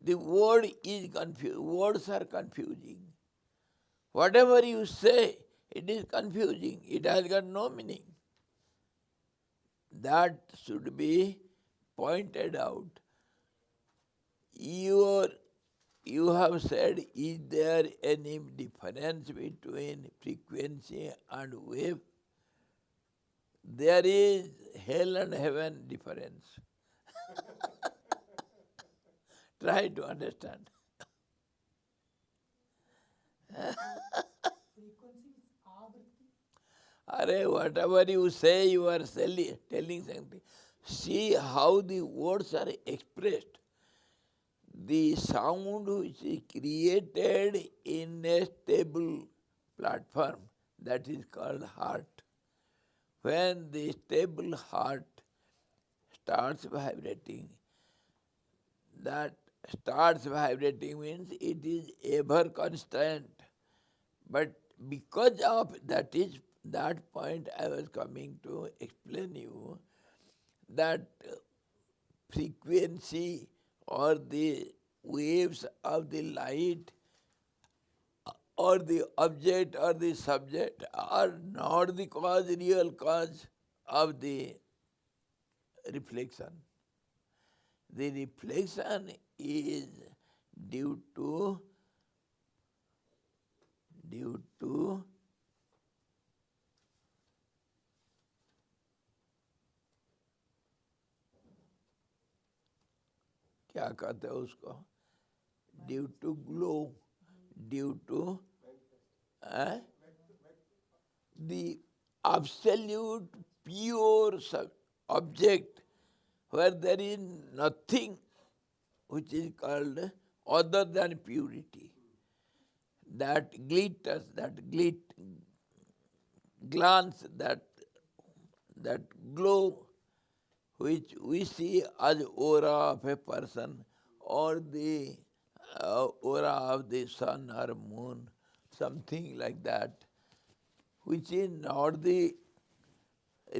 The word is words are confusing. Whatever you say, it is confusing. It has got no meaning. That should be pointed out. You have said, is there any difference between frequency and wave? There is hell and heaven difference. Try to understand. Frequency is avriti. Arey, whatever you say, you are telling something. See how the words are expressed. The sound which is created in a stable platform, that is called heart. When the stable heart starts vibrating, that starts vibrating means it is ever constant. But because of that point I was coming to explain you, that frequency or the waves of the light or the object or the subject are not the real cause of the reflection. The reflection is due to due to क्या कहते हैं उसको, due to glow, due to the absolute pure object where there is nothing which is called other than purity. That glitters, glance, that glow which we see as aura of a person or the aura of the sun or moon, something like that, which is not the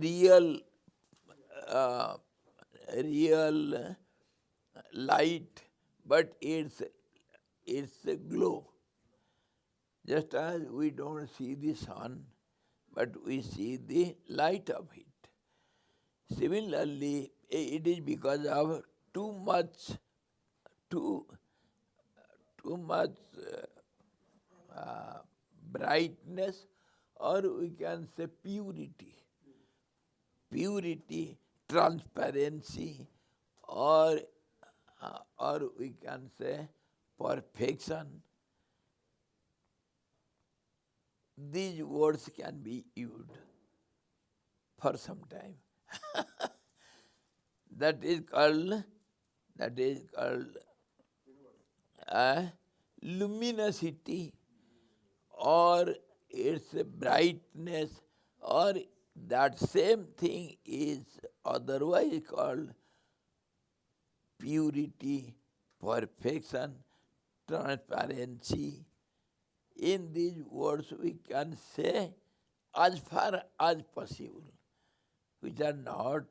real real light, but it's a glow. Just as we don't see the sun, but we see the light of it. Similarly, it is because of too much brightness, or we can say purity, transparency, or we can say perfection. These words can be used for some time. That is called luminosity, or its brightness, or that same thing is otherwise called purity, perfection, transparency. In these words we can say as far as possible, which are not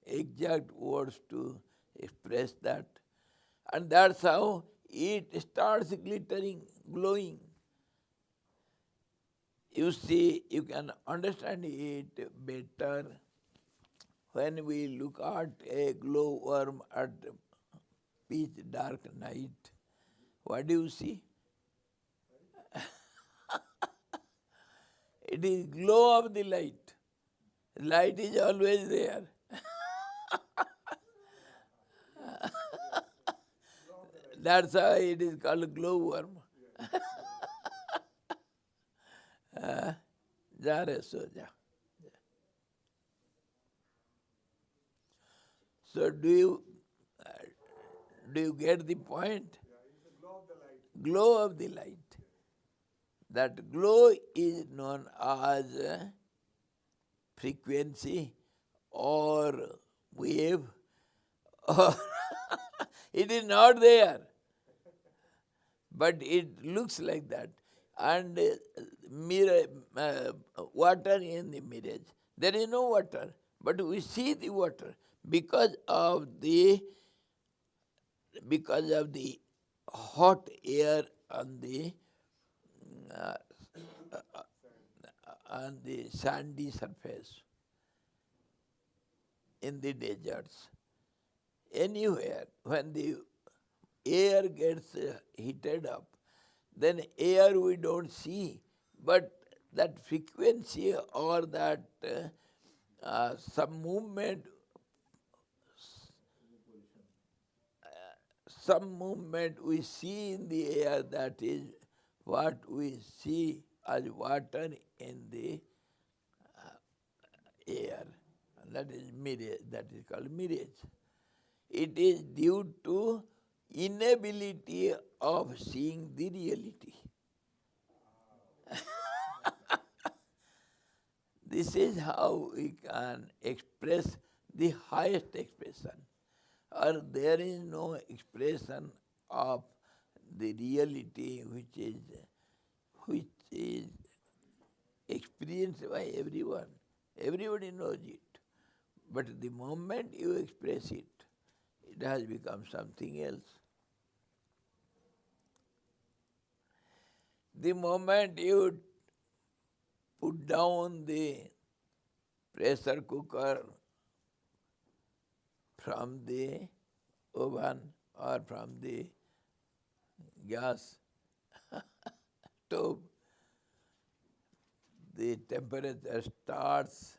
exact words to express that. And that's how it starts glittering, glowing. You see, you can understand it better when we look at a glowworm at pitch dark night. What do you see? It is glow of the light. Light is always there. That's why it is called glowworm. जा रहे सो जा. So do you get the point? Yeah, it's a glow of the light. Glow of the light. That glow is known as frequency or wave, or it is not there, but it looks like that. And mirror, water in the mirage. There is no water, but we see the water because of the hot air on the sandy surface in the deserts. Anywhere, when the air gets heated up, then air we don't see, but that frequency or that some movement we see in the air, that is what we see as water in the air. That is mirage. That is called mirage. It is due to inability of seeing the reality. This is how we can express the highest expression. Or there is no expression of the reality which is experienced by everyone. Everybody knows it. But the moment you express it, it has become something else. The moment you put down the pressure cooker from the oven or from the gas stove, the temperature starts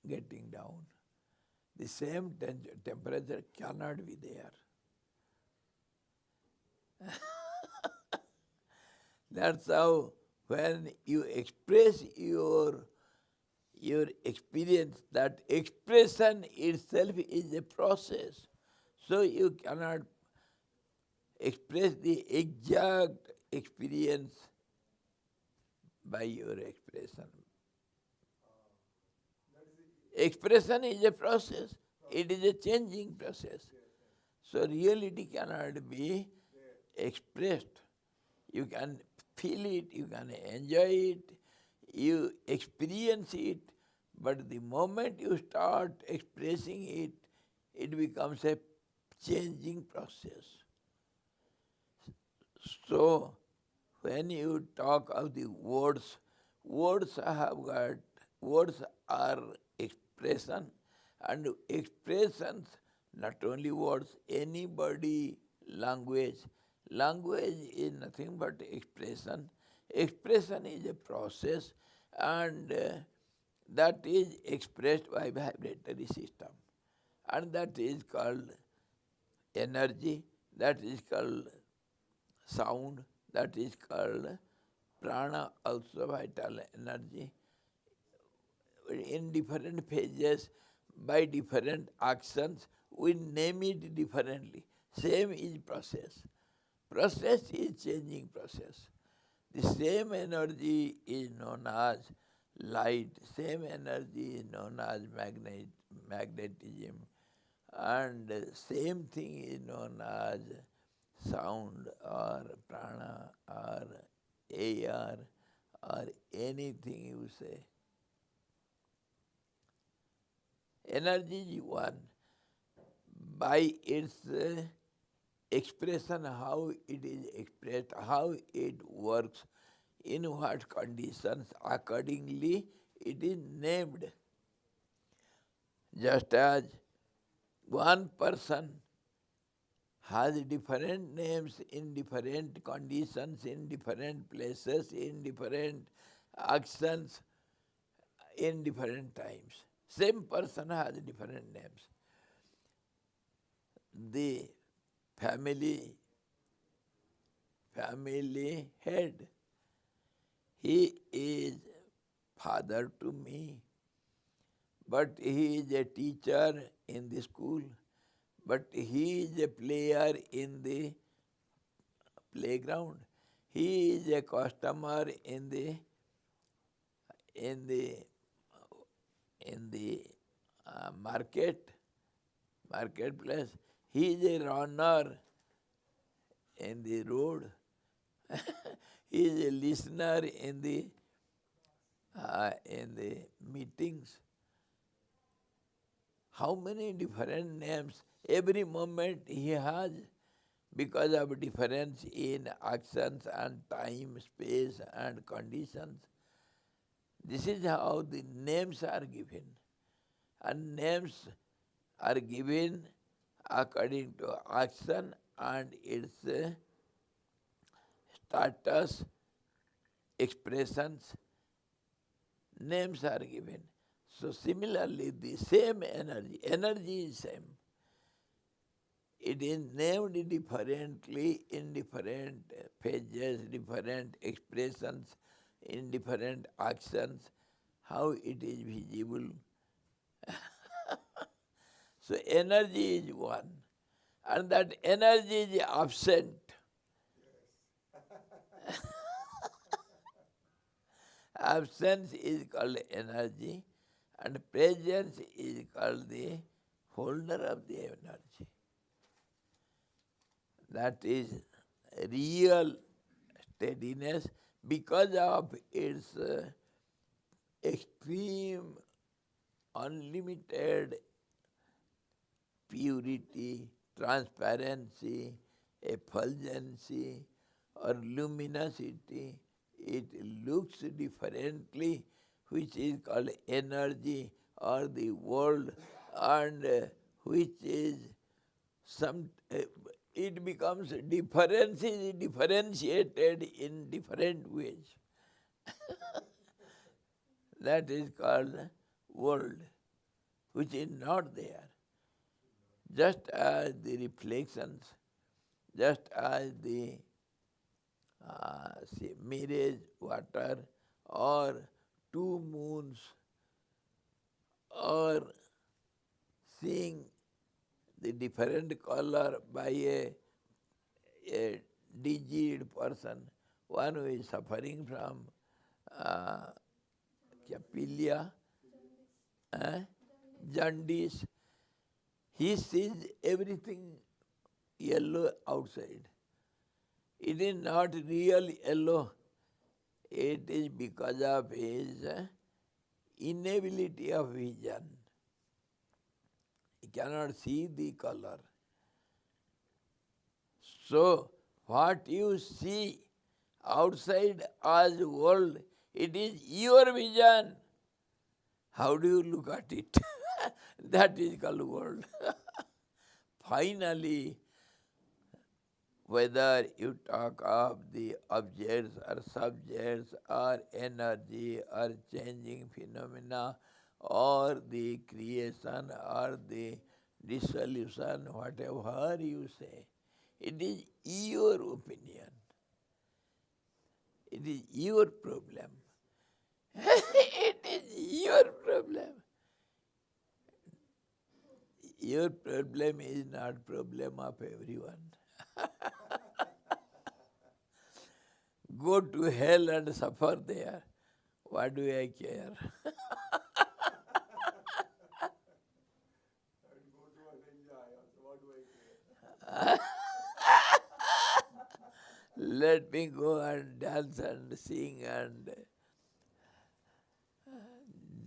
getting down, the same temperature cannot be there. That's how when you express your experience, that expression itself is a process. So you cannot express the exact experience by your expression. Expression is a process. It is a changing process. So reality cannot be expressed. You can feel it, you can enjoy it, you experience it, but the moment you start expressing it, it becomes a changing process. So, when you talk of the words, words are expression, and expressions, not only words, anybody, language. Language is nothing but expression. Expression is a process, and that is expressed by vibratory system. And that is called energy, that is called sound, that is called prana, also vital energy. In different phases, by different actions, we name it differently. Same is process. Process is changing process. The same energy is known as light, same energy is known as magnetism, and same thing is known as sound or prana or air or anything you say. Energy is one. By its expression, how it is expressed, how it works, in what conditions, accordingly it is named. Just as one person has different names in different conditions, in different places, in different actions, in different times. Same person has different names. The family head, he is father to me, but he is a teacher in the school, but he is a player in the playground. He is a customer in the marketplace. He is a runner in the road. He is a listener in the meetings. How many different names every moment he has, because of difference in actions and time, space and conditions. This is how the names are given. And names are given according to action and its status, expressions. Names are given. So similarly, the same energy is same. It is named differently in different phases, different expressions, in different actions, how it is visible. So energy is one, and that energy is absent. Absence is called energy, and presence is called the holder of the energy. That is real steadiness because of its extreme, unlimited purity, transparency, effulgency, or luminosity. It looks differently, which is called energy or the world, and which is it becomes difference is differentiated in different ways. That is called world, which is not there. Just as the reflections, just as the say mirage water or two moons or seeing the different color by a diseased person, one who is suffering from pilia, jaundice, he sees everything yellow outside. It is not real yellow. It is because of his inability of vision. He cannot see the color. So, what you see outside as world, it is your vision. How do you look at it? That is called world. Finally, whether you talk of the objects or subjects or energy or changing phenomena or the creation or the dissolution, whatever you say, it is your opinion. It is your problem. It is your problem. Your problem is not problem of everyone. Go to hell and suffer there. What do I care? And go to an enjoy also. What do I care? Let me go and dance and sing and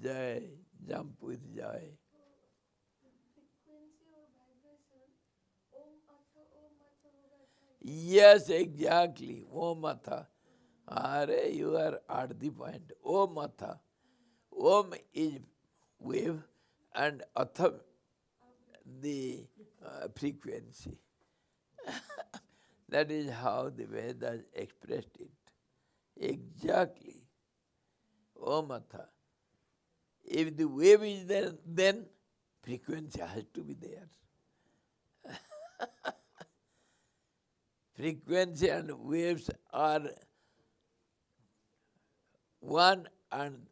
joy, jump with joy. frequency or vibration, Om Atha hoga chahiye. Yes, exactly. Om Atha. Are you are at the point. Om Atha. Om is wave and Atha the frequency. That is how the Vedas expressed it. Exactly. Om Atha. If the wave is there, then frequency has to be there. Frequency and waves are one and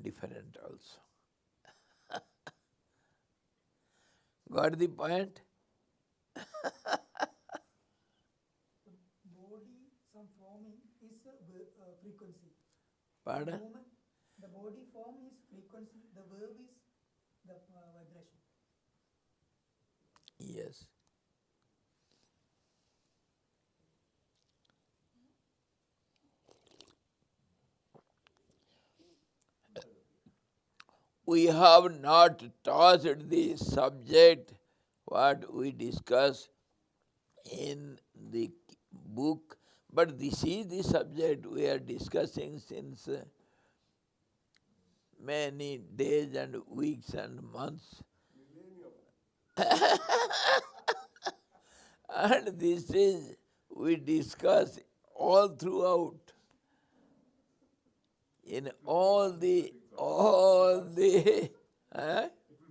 different also. Got the point? Body, some forming is a frequency. Pardon? Movement, the body form is frequency, the verb is the vibration. Yes. We have not touched the subject what we discuss in the book, but this is the subject we are discussing since many days and weeks and months. And this is, we discuss all throughout. In all the, It will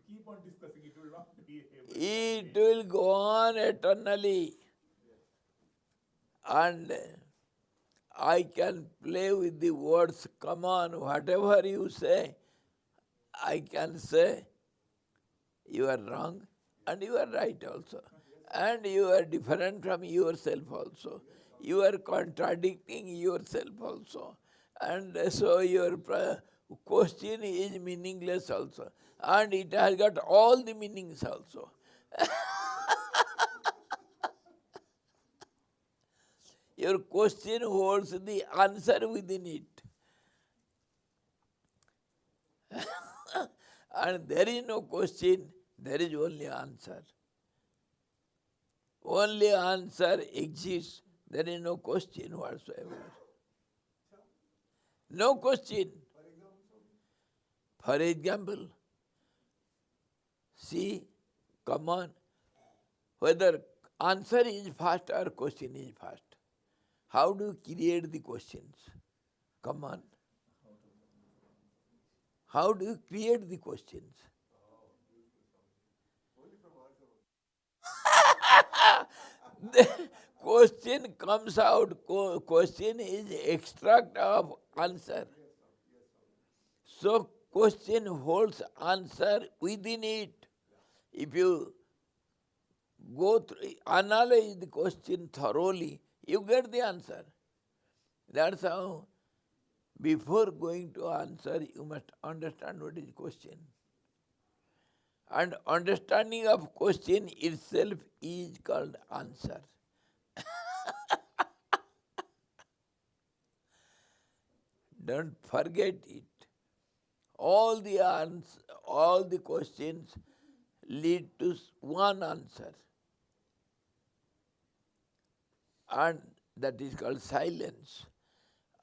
keep on discussing. It will not be able to. it will go on eternally. And I can play with the words, come on, whatever you say, I can say you are wrong and you are right also. And you are different from yourself also. You are contradicting yourself also. And so your question is meaningless also. And it has got all the meanings also. Your question holds the answer within it. And there is no question, there is only answer. Only answer exists, there is no question whatsoever. No question. For example, see, come on, whether answer is fast or question is fast? How do you create the questions? Come on. How do you create the questions? The question comes out, question is extract of answer. So question holds answer within it. If you go through, analyze the question thoroughly, you get the answer. That's how, before going to answer, you must understand what is the question. And understanding of question itself is called answer. Don't forget it. All the questions lead to one answer. And that is called silence.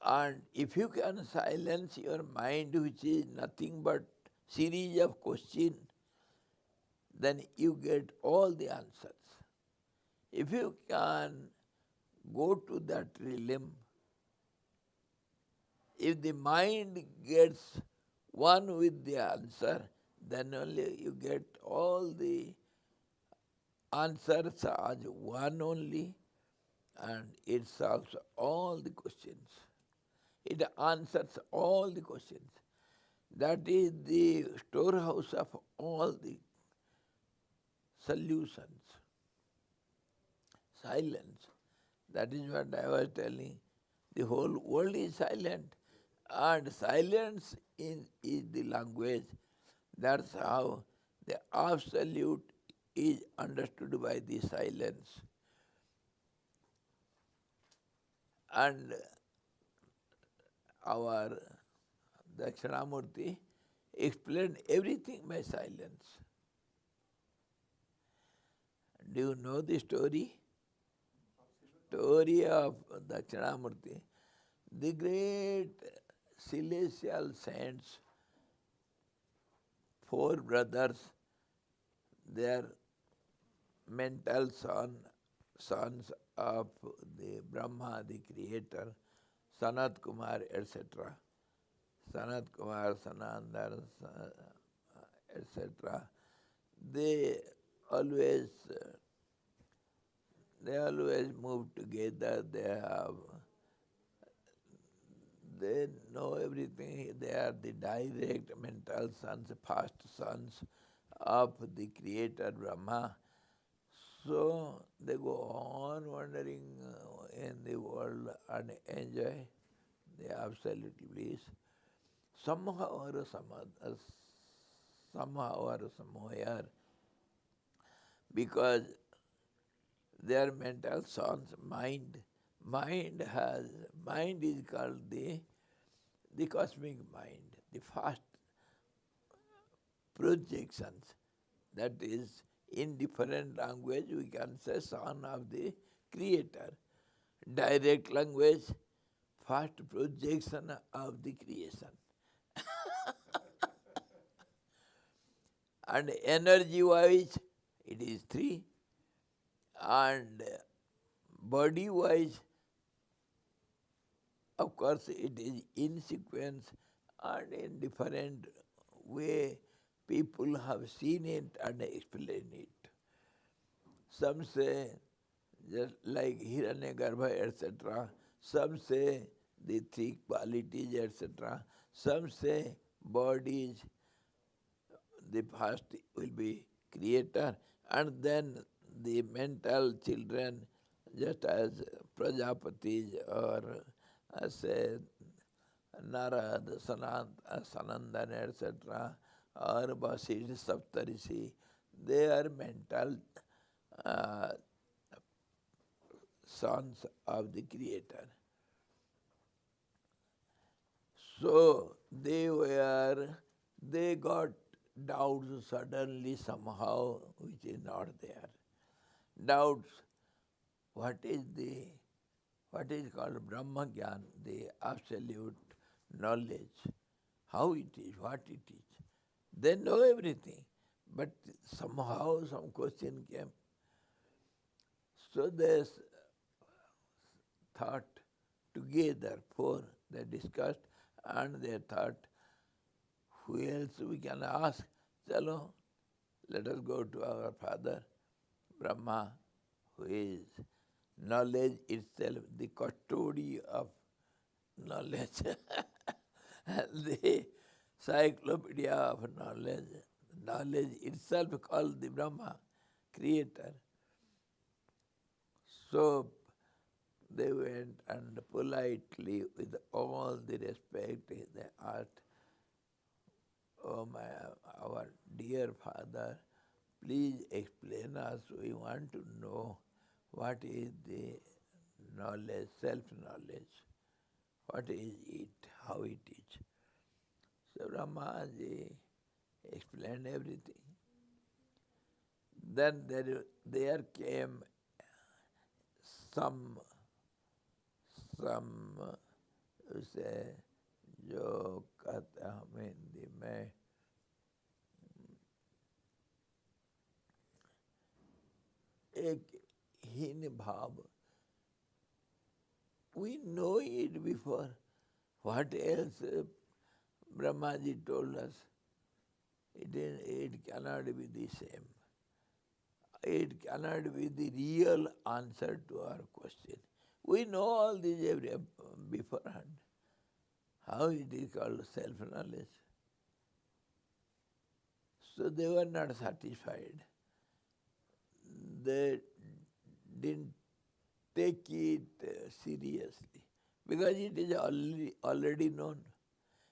And if you can silence your mind, which is nothing but series of questions, then you get all the answers. If you can go to that realm, if the mind gets one with the answer, then only you get all the answers as one only, and it solves all the questions. It answers all the questions. That is the storehouse of all the solutions. Silence. That is what I was telling. The whole world is silent. And silence is the language. That's how the absolute is understood by the silence. And our Dakshinamurti explained everything by silence. Do you know the story? Story of Dakshinamurti. The great celestial saints, 4 brothers, their mental sons of the Brahma, the creator, Sanat Kumar, etc. Sanat Kumar, Sanandar, etc. They always move together. They know everything. They are the direct mental sons, past sons of the creator Brahma. So they go on wandering in the world and enjoy the absolute bliss. Somehow or somewhere, because their mental sons, mind is called the cosmic mind, the fast projections. That is, in different language we can say son of the creator. Direct language, fast projection of the creation. And energy wise, it is 3. And body wise, of course, it is in sequence and in different way people have seen it and explained it. Some say just like Hiranyagarbha, etc. Some say the 3 qualities, etc. Some say bodies, the first will be creator, and then the mental children, just as Prajapatis or say Narad, Sanandan, etc., or Vasishtha Saptarishi, they are mental sons of the creator. So they got doubts suddenly somehow which is not there. Doubts, what is called Brahma Gyan, the absolute knowledge, how it is, what it is. They know everything, but somehow some question came. So they thought together, four, they discussed, and they thought, who else we can ask? Chalo, let us go to our father, Brahma, who is knowledge itself, the custody of knowledge, and the cyclopedia of knowledge, knowledge itself called the Brahma, creator. So they went and politely, with all the respect, they asked, oh my, our dear father, please explain us. We want to know what is the knowledge, self-knowledge. What is it? How it is? So Brahmaji explained everything. Then there came some उसे जो कहते हैं हम हिंदी में एक हीन भाव. We know it before. What else Brahmaji told us? It cannot be the same. It cannot be the real answer to our question. We know all this beforehand. How it is called self-knowledge. So they were not satisfied. They didn't take it seriously because it is already known.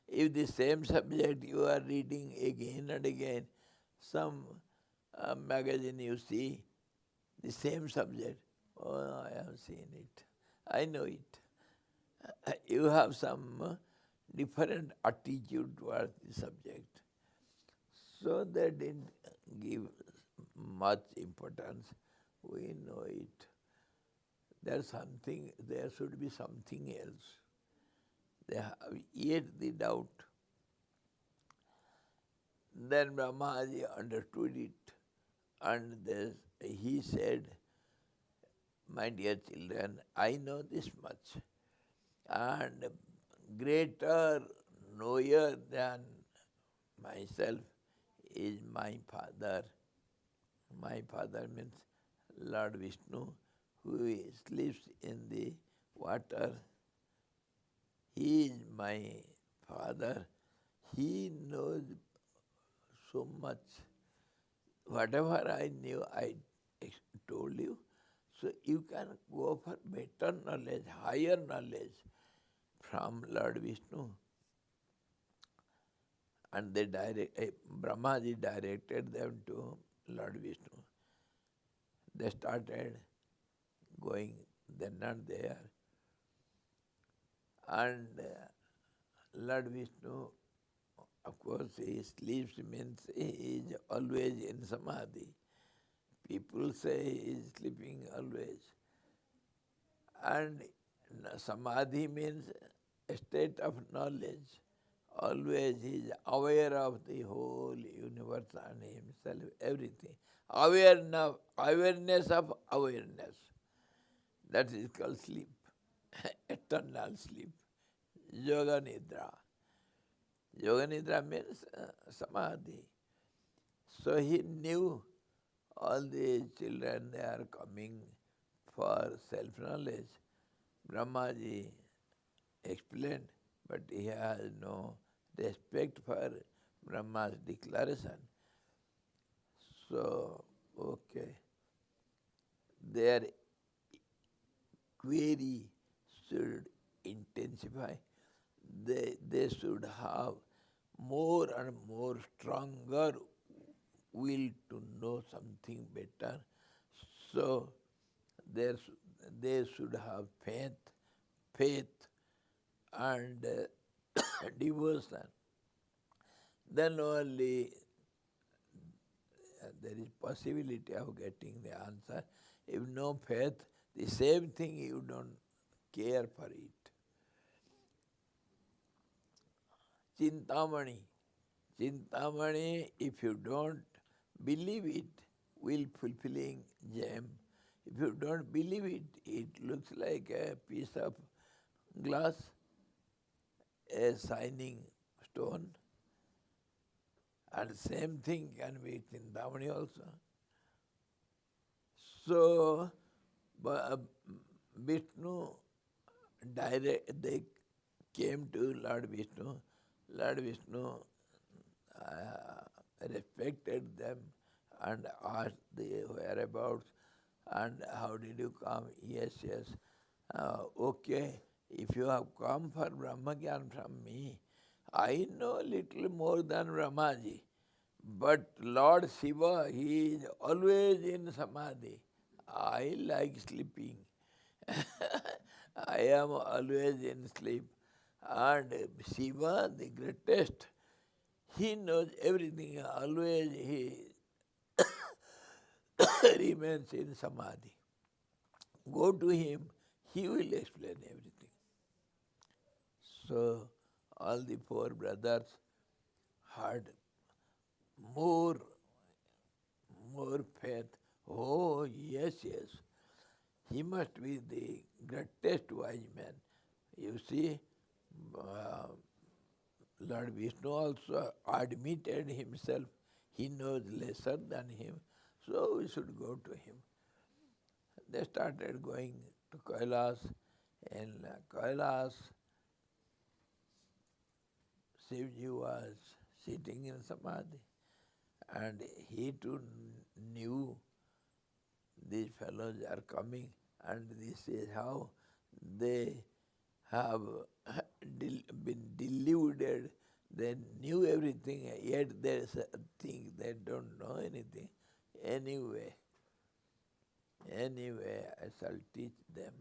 If the same subject you are reading again and again, some magazine you see, the same subject, oh, I have seen it, I know it. You have some different attitude towards the subject. So they didn't give much importance. We know it. There should be something else. They have yet the doubt. Then Brahmaji understood it, and he said, my dear children, I know this much, and greater knower than myself is my father. My father means Lord Vishnu, who sleeps in the water. He is my father. He knows so much. Whatever I knew, I told you. So you can go for better knowledge, higher knowledge from Lord Vishnu. And Brahmaji directed them to Lord Vishnu. They started going, they're not there. And Lord Vishnu, of course, he sleeps means he is always in samadhi. People say he is sleeping always. And samadhi means a state of knowledge. Always he is aware of the whole universe and himself, everything. Awareness of awareness. That is called sleep, eternal sleep, Yoga Nidra. Yoga Nidra means samadhi. So he knew all the children, they are coming for self-knowledge. Brahmaji explained, but he has no respect for Brahma's declaration. So, okay. Their query should intensify. They should have more and more stronger will to know something better. So they should have faith and devotion. Then only there is possibility of getting the answer. If no faith, the same thing you don't care for it. Chintamani. Chintamani, if you don't believe it, will fulfilling gem. If you don't believe it, it looks like a piece of glass, a shining stone. And same thing can be with Chintamani also. So, Vishnu they came to Lord Vishnu. Lord Vishnu respected them and asked the whereabouts and how did you come? Yes, yes. Okay, if you have come for Brahmagyan from me, I know little more than Brahmaji. But Lord Shiva, he is always in Samadhi. I like sleeping. I am always in sleep. And Shiva, the greatest, he knows everything. Always he remains in Samadhi. Go to him, he will explain everything. So all the four brothers had more faith. Oh, yes, yes. He must be the greatest wise man. You see, Lord Vishnu also admitted himself, he knows lesser than him, so we should go to him. They started going to Kailas. In Kailas, Shivji was sitting in Samadhi, and he too knew these fellows are coming, and this is how they have been deluded. They knew everything, yet they think they don't know anything. Anyway, I shall teach them.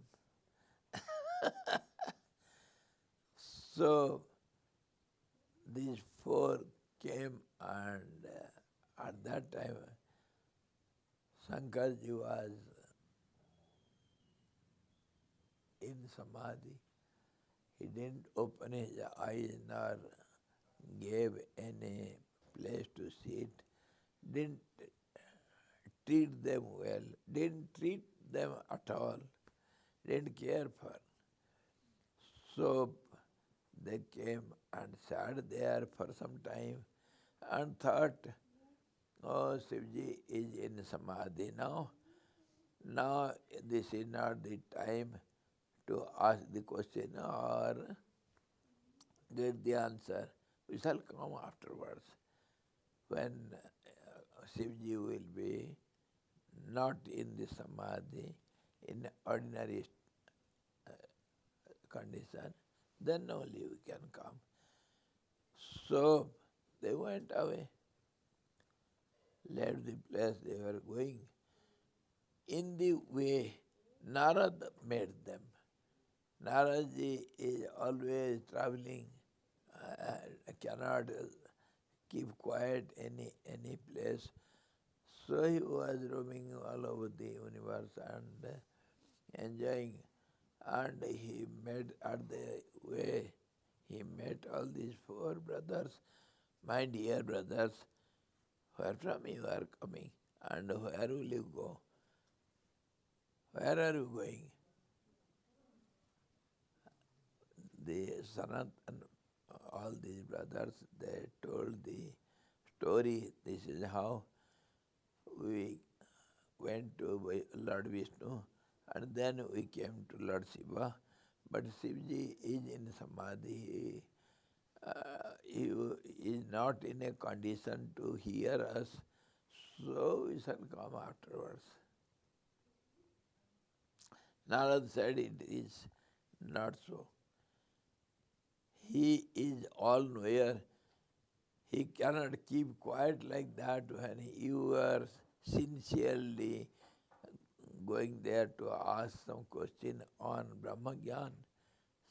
So these four came, and at that time Shankarji was in Samadhi. He didn't open his eyes nor gave any place to sit, didn't treat them well, didn't treat them at all, didn't care for. So they came and sat there for some time and thought, oh, Shivji is in Samadhi now. Now this is not the time to ask the question or get the answer. We shall come afterwards when Shivji will be not in the Samadhi, in ordinary condition, then only we can come. So they went away, left the place they were going. In the way, Narad met them. Naradji is always traveling, cannot keep quiet any place. So he was roaming all over the universe and enjoying. And he met at the way, he met all these four brothers. My dear brothers, where from you are coming and where will you go? Where are you going? The Sanatan, all these brothers, they told the story. This is how we went to Lord Vishnu and then we came to Lord Shiva. But Shivji is in Samadhi. He is not in a condition to hear us, so we shall come afterwards. Narad said it is not so. He is all-knower. He cannot keep quiet like that when you are sincerely going there to ask some question on Brahmagyan,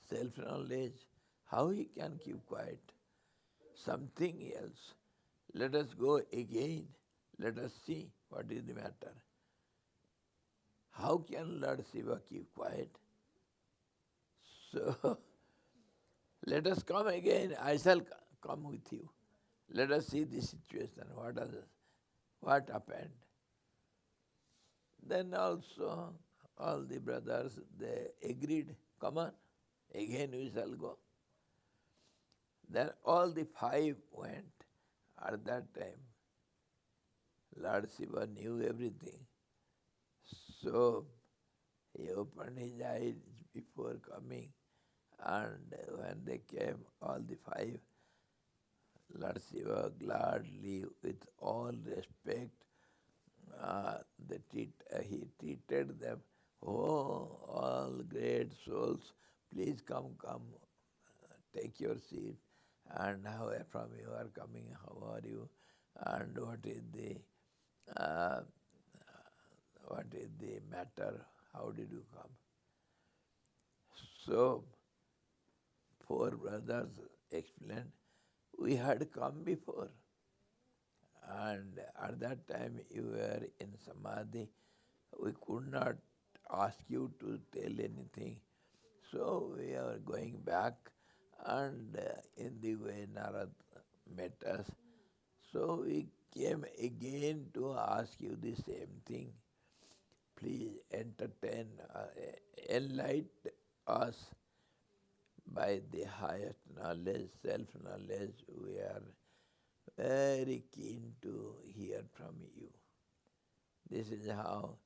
self-knowledge. How he can keep quiet? Something else. Let us go again. Let us see what is the matter. How can Lord Shiva keep quiet? So, let us come again. I shall come with you. Let us see the situation. What happened? Then also all the brothers, they agreed, come on, again we shall go. Then all the five went. At that time, Lord Shiva knew everything. So he opened his eyes before coming, and when they came, all the five, Lord Shiva gladly, with all respect, he treated them. Oh, all great souls, please come, take your seat. And how from you are coming, how are you, and uh, what is the matter, how did you come? So, four brothers explained, we had come before, and at that time you were in Samadhi. We could not ask you to tell anything. So we are going back, and in the way Narad met us. So we came again to ask you the same thing. Please entertain, enlighten us by the highest knowledge, self-knowledge. We are very keen to hear from you. This is how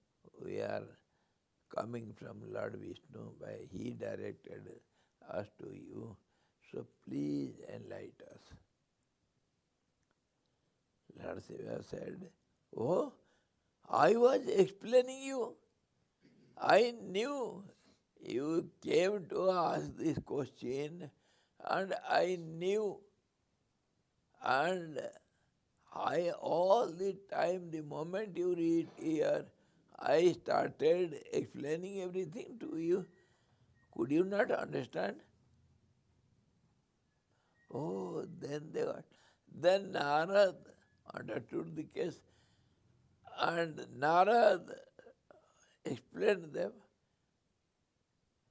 we are coming from Lord Vishnu. He directed us to you. So please enlighten us. Lord Shiva said, oh, I was explaining you. I knew you came to ask this question, and I knew. And I, all the time, the moment you read here, I started explaining everything to you. Could you not understand? Oh, then they got. Then Narad understood the case, and Narad explained them.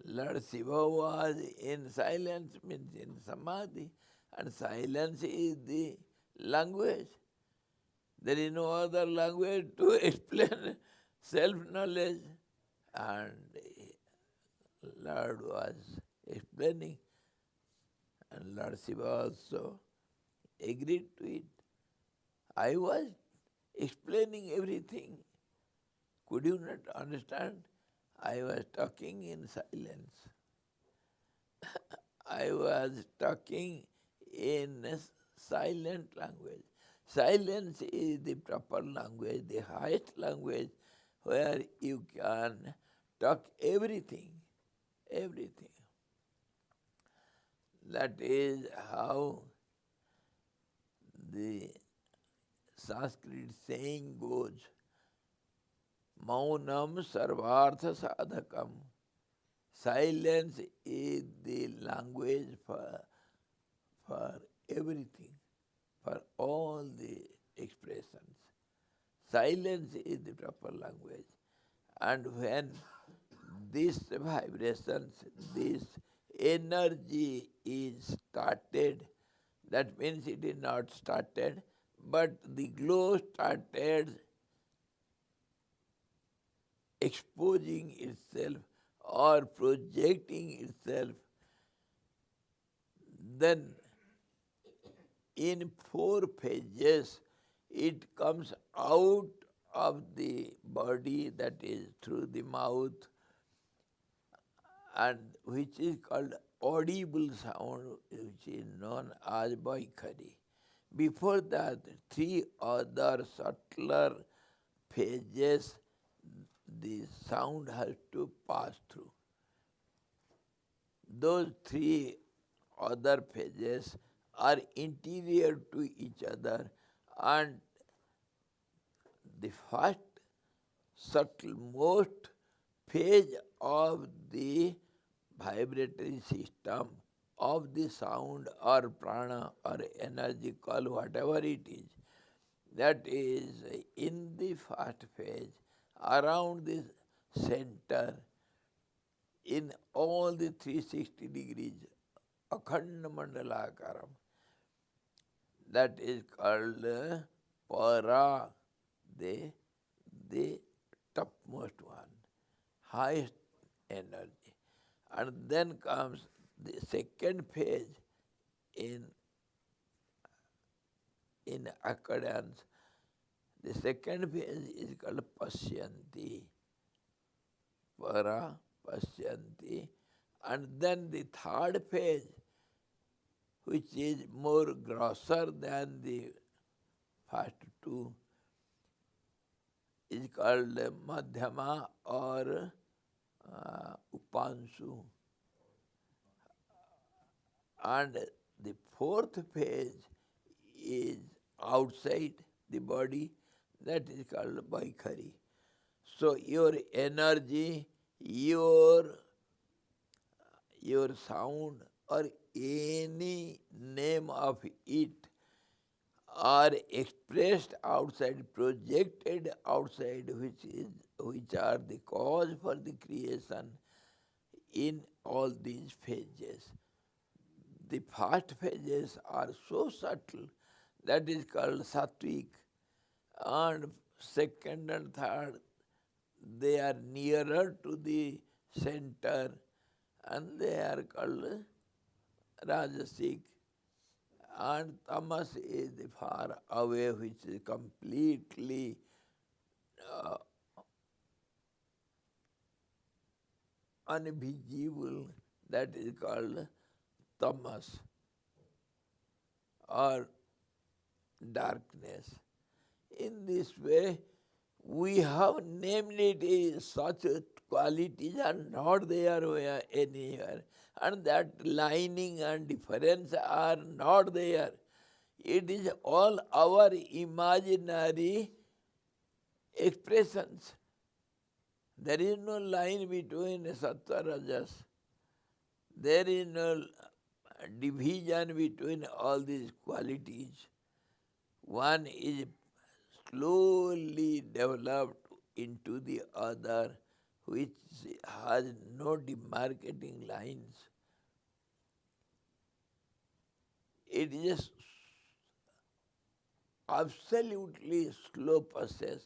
Lord Shiva was in silence, means in samadhi, and silence is the language. There is no other language to explain self-knowledge. And Lord was explaining, and Lord Shiva also agreed to it. I was explaining everything. Could you not understand? I was talking in silence. I was talking in a silent language. Silence is the proper language, the highest language, where you can talk everything, everything. That is how the Sanskrit saying goes, Maunam sarvartha sadhakam. Silence is the language for everything, for all the expressions. Silence is the proper language. And when this vibrations, this energy is started, that means it is not started, but the glow started exposing itself or projecting itself, then in 4 phases it comes out of the body, that is through the mouth, and which is called audible sound, which is known as Vaikhari. Before that, 3 other subtler phases the sound has to pass through. Those 3 other phases are interior to each other, and the first subtlemost phase of the vibratory system of the sound or prana or energy, call whatever it is, that is in the first phase, around the center, in all the 360 degrees, akhanda mandalakaram, that is called para, the topmost one, highest energy. And then comes the second phase in accordance. The second phase is called Pashyanti, Para Pashyanti. And then the third phase, which is more grosser than the first two, is called Madhyama or Upanshu. And the fourth phase is outside the body, that is called Vaikhari. So your energy, your sound or any name of it are expressed outside, projected outside, which are the cause for the creation in all these phases. The first phases are so subtle, that is called sattvic, and second and third, they are nearer to the center, and they are called rajasic, and tamas is the far away, which is completely unvisible, that is called tamas or darkness. In this way, we have named it as such qualities are not there anywhere, and that lining and difference are not there. It is all our imaginary expressions. There is no line between sattva rajas. There is no division between all these qualities. One is slowly developed into the other, which has no demarcating lines. It is absolutely slow process.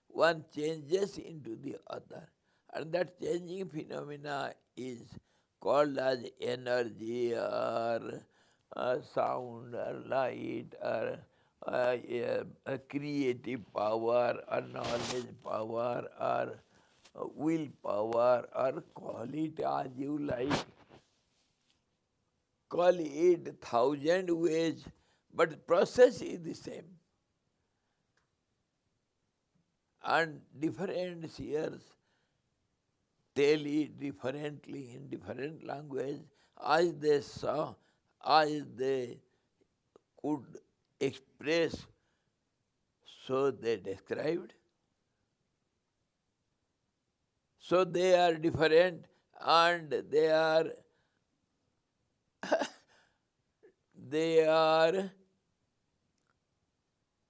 One changes into the other, and that changing phenomena is called as energy or sound or light or a creative power or knowledge power or will power, or call it as you like. Call it 1,000 ways, but the process is the same. And different seers tell it differently in different language as they saw, as they could express, so they described. So they are different, and they are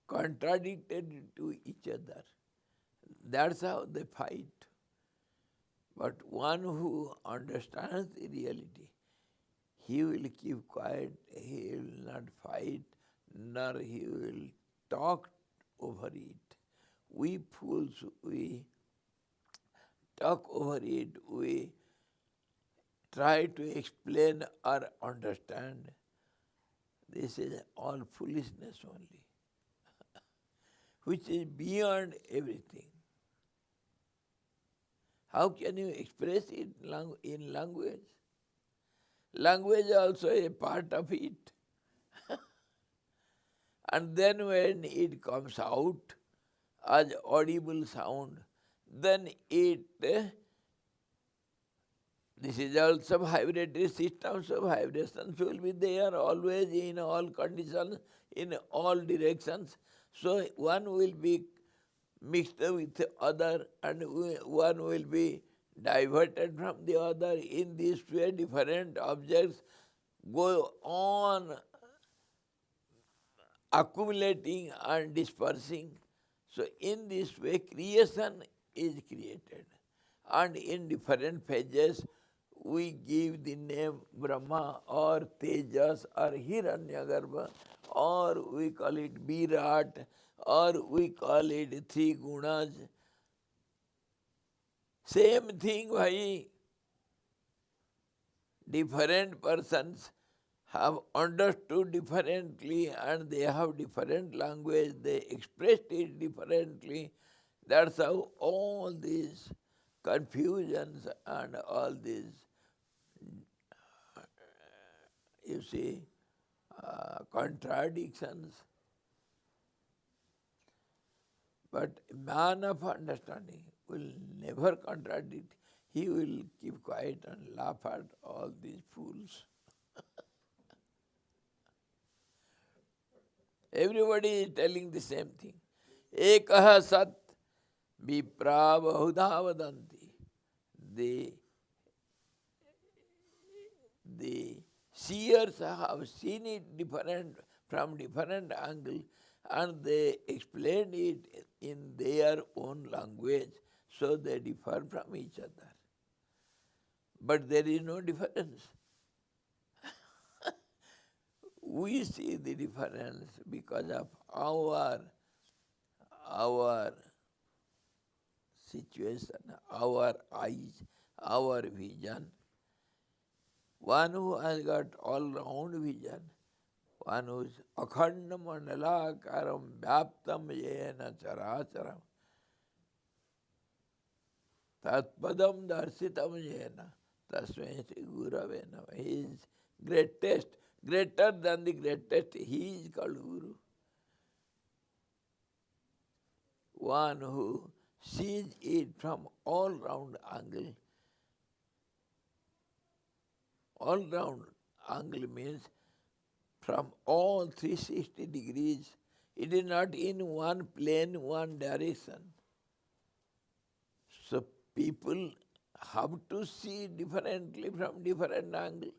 contradicted to each other. That's how they fight. But one who understands the reality, he will keep quiet, he will not fight, nor he will talk over it. We fools, we talk over it, we try to explain or understand. This is all foolishness only, which is beyond everything. How can you express it in language? Language also a part of it. And then when it comes out as audible sound, then this is also vibratory systems of vibrations will be there always in all conditions, in all directions. So one will be mixed with the other, and one will be diverted from the other. In this way, different objects go on accumulating and dispersing. So in this way, creation is created. And in different phases, we give the name Brahma or Tejas or Hiranyagarbha, or we call it Virat, or we call it three gunas. Same thing, why different persons have understood differently and they have different language, they expressed it differently. That's how all these confusions and all these, you see, contradictions. But man of understanding will never contradict. He will keep quiet and laugh at all these fools. Everybody is telling the same thing. Ekaha sat vipra bahudha vadanti. The seers have seen it different from different angle and they explain it in their own language, so they differ from each other. But there is no difference. We see the difference because of our situation, our eyes, our vision. One who has got all-round vision, one who is akhanda mandalakaram vyaptam yena characharam tatpadam darsitam yena tasmai Sri Gurave Namah. He is greatest, greater than the greatest. He is called Guru. One who sees it from all-round angle. All-round angle means from all 360 degrees. It is not in one plane, one direction. So people have to see differently from different angle.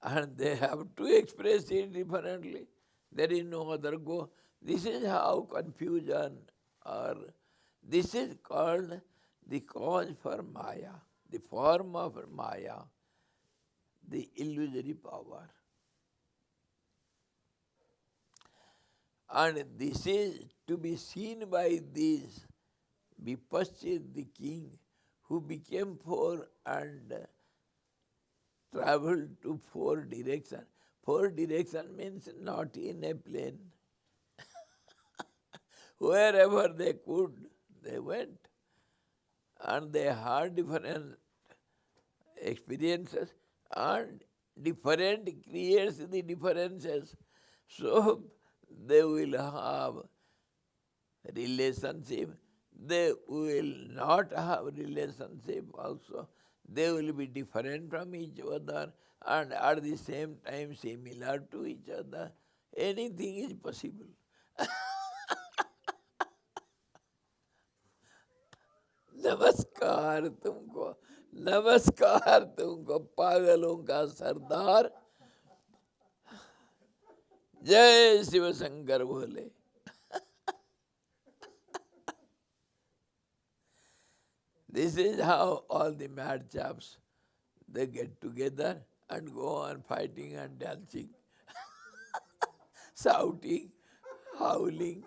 And they have to express it differently. There is no other go. This is how confusion, or this is called the cause for Maya, the form of Maya, the illusory power. And this is to be seen by these Vipassy, the king, who became four and traveled to four directions. Four directions means not in a plane. Wherever they could, they went. And they had different experiences, and different creates the differences. So they will have relationship. They will not have relationship also. They will be different from each other and at the same time similar to each other. Anything is possible. नमस्कार तुमको पागलों का सरदार जय शिव शंकर बोले. This is how all the mad chaps, they get together and go on fighting and dancing, shouting, howling,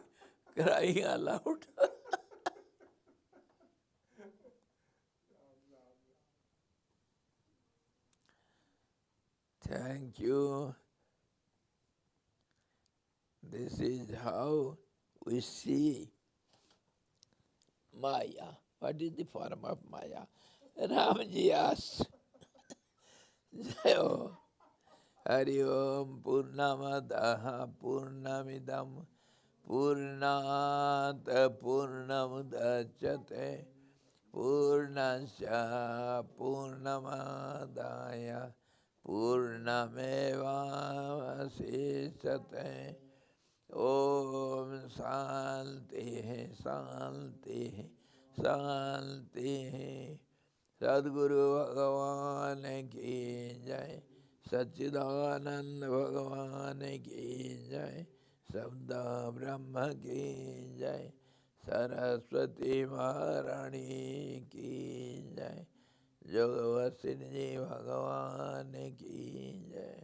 crying aloud. Thank you. This is how we see Maya. What is the form of Maya? Ramji asks. Jayo. Hari Om Purnamadaha Purnamidam Purnat Purnamudachyate Purnasya Purnamadaya Purnameva Vasishyate. Om Shanti Shanti Shanti. Sadguru Bhagavan ki jai. Satchidanand Bhagavan ki jai. Sabda Brahma ki jai. Saraswati Maharani ki jai. Jogavasini Bhagavan ki jai.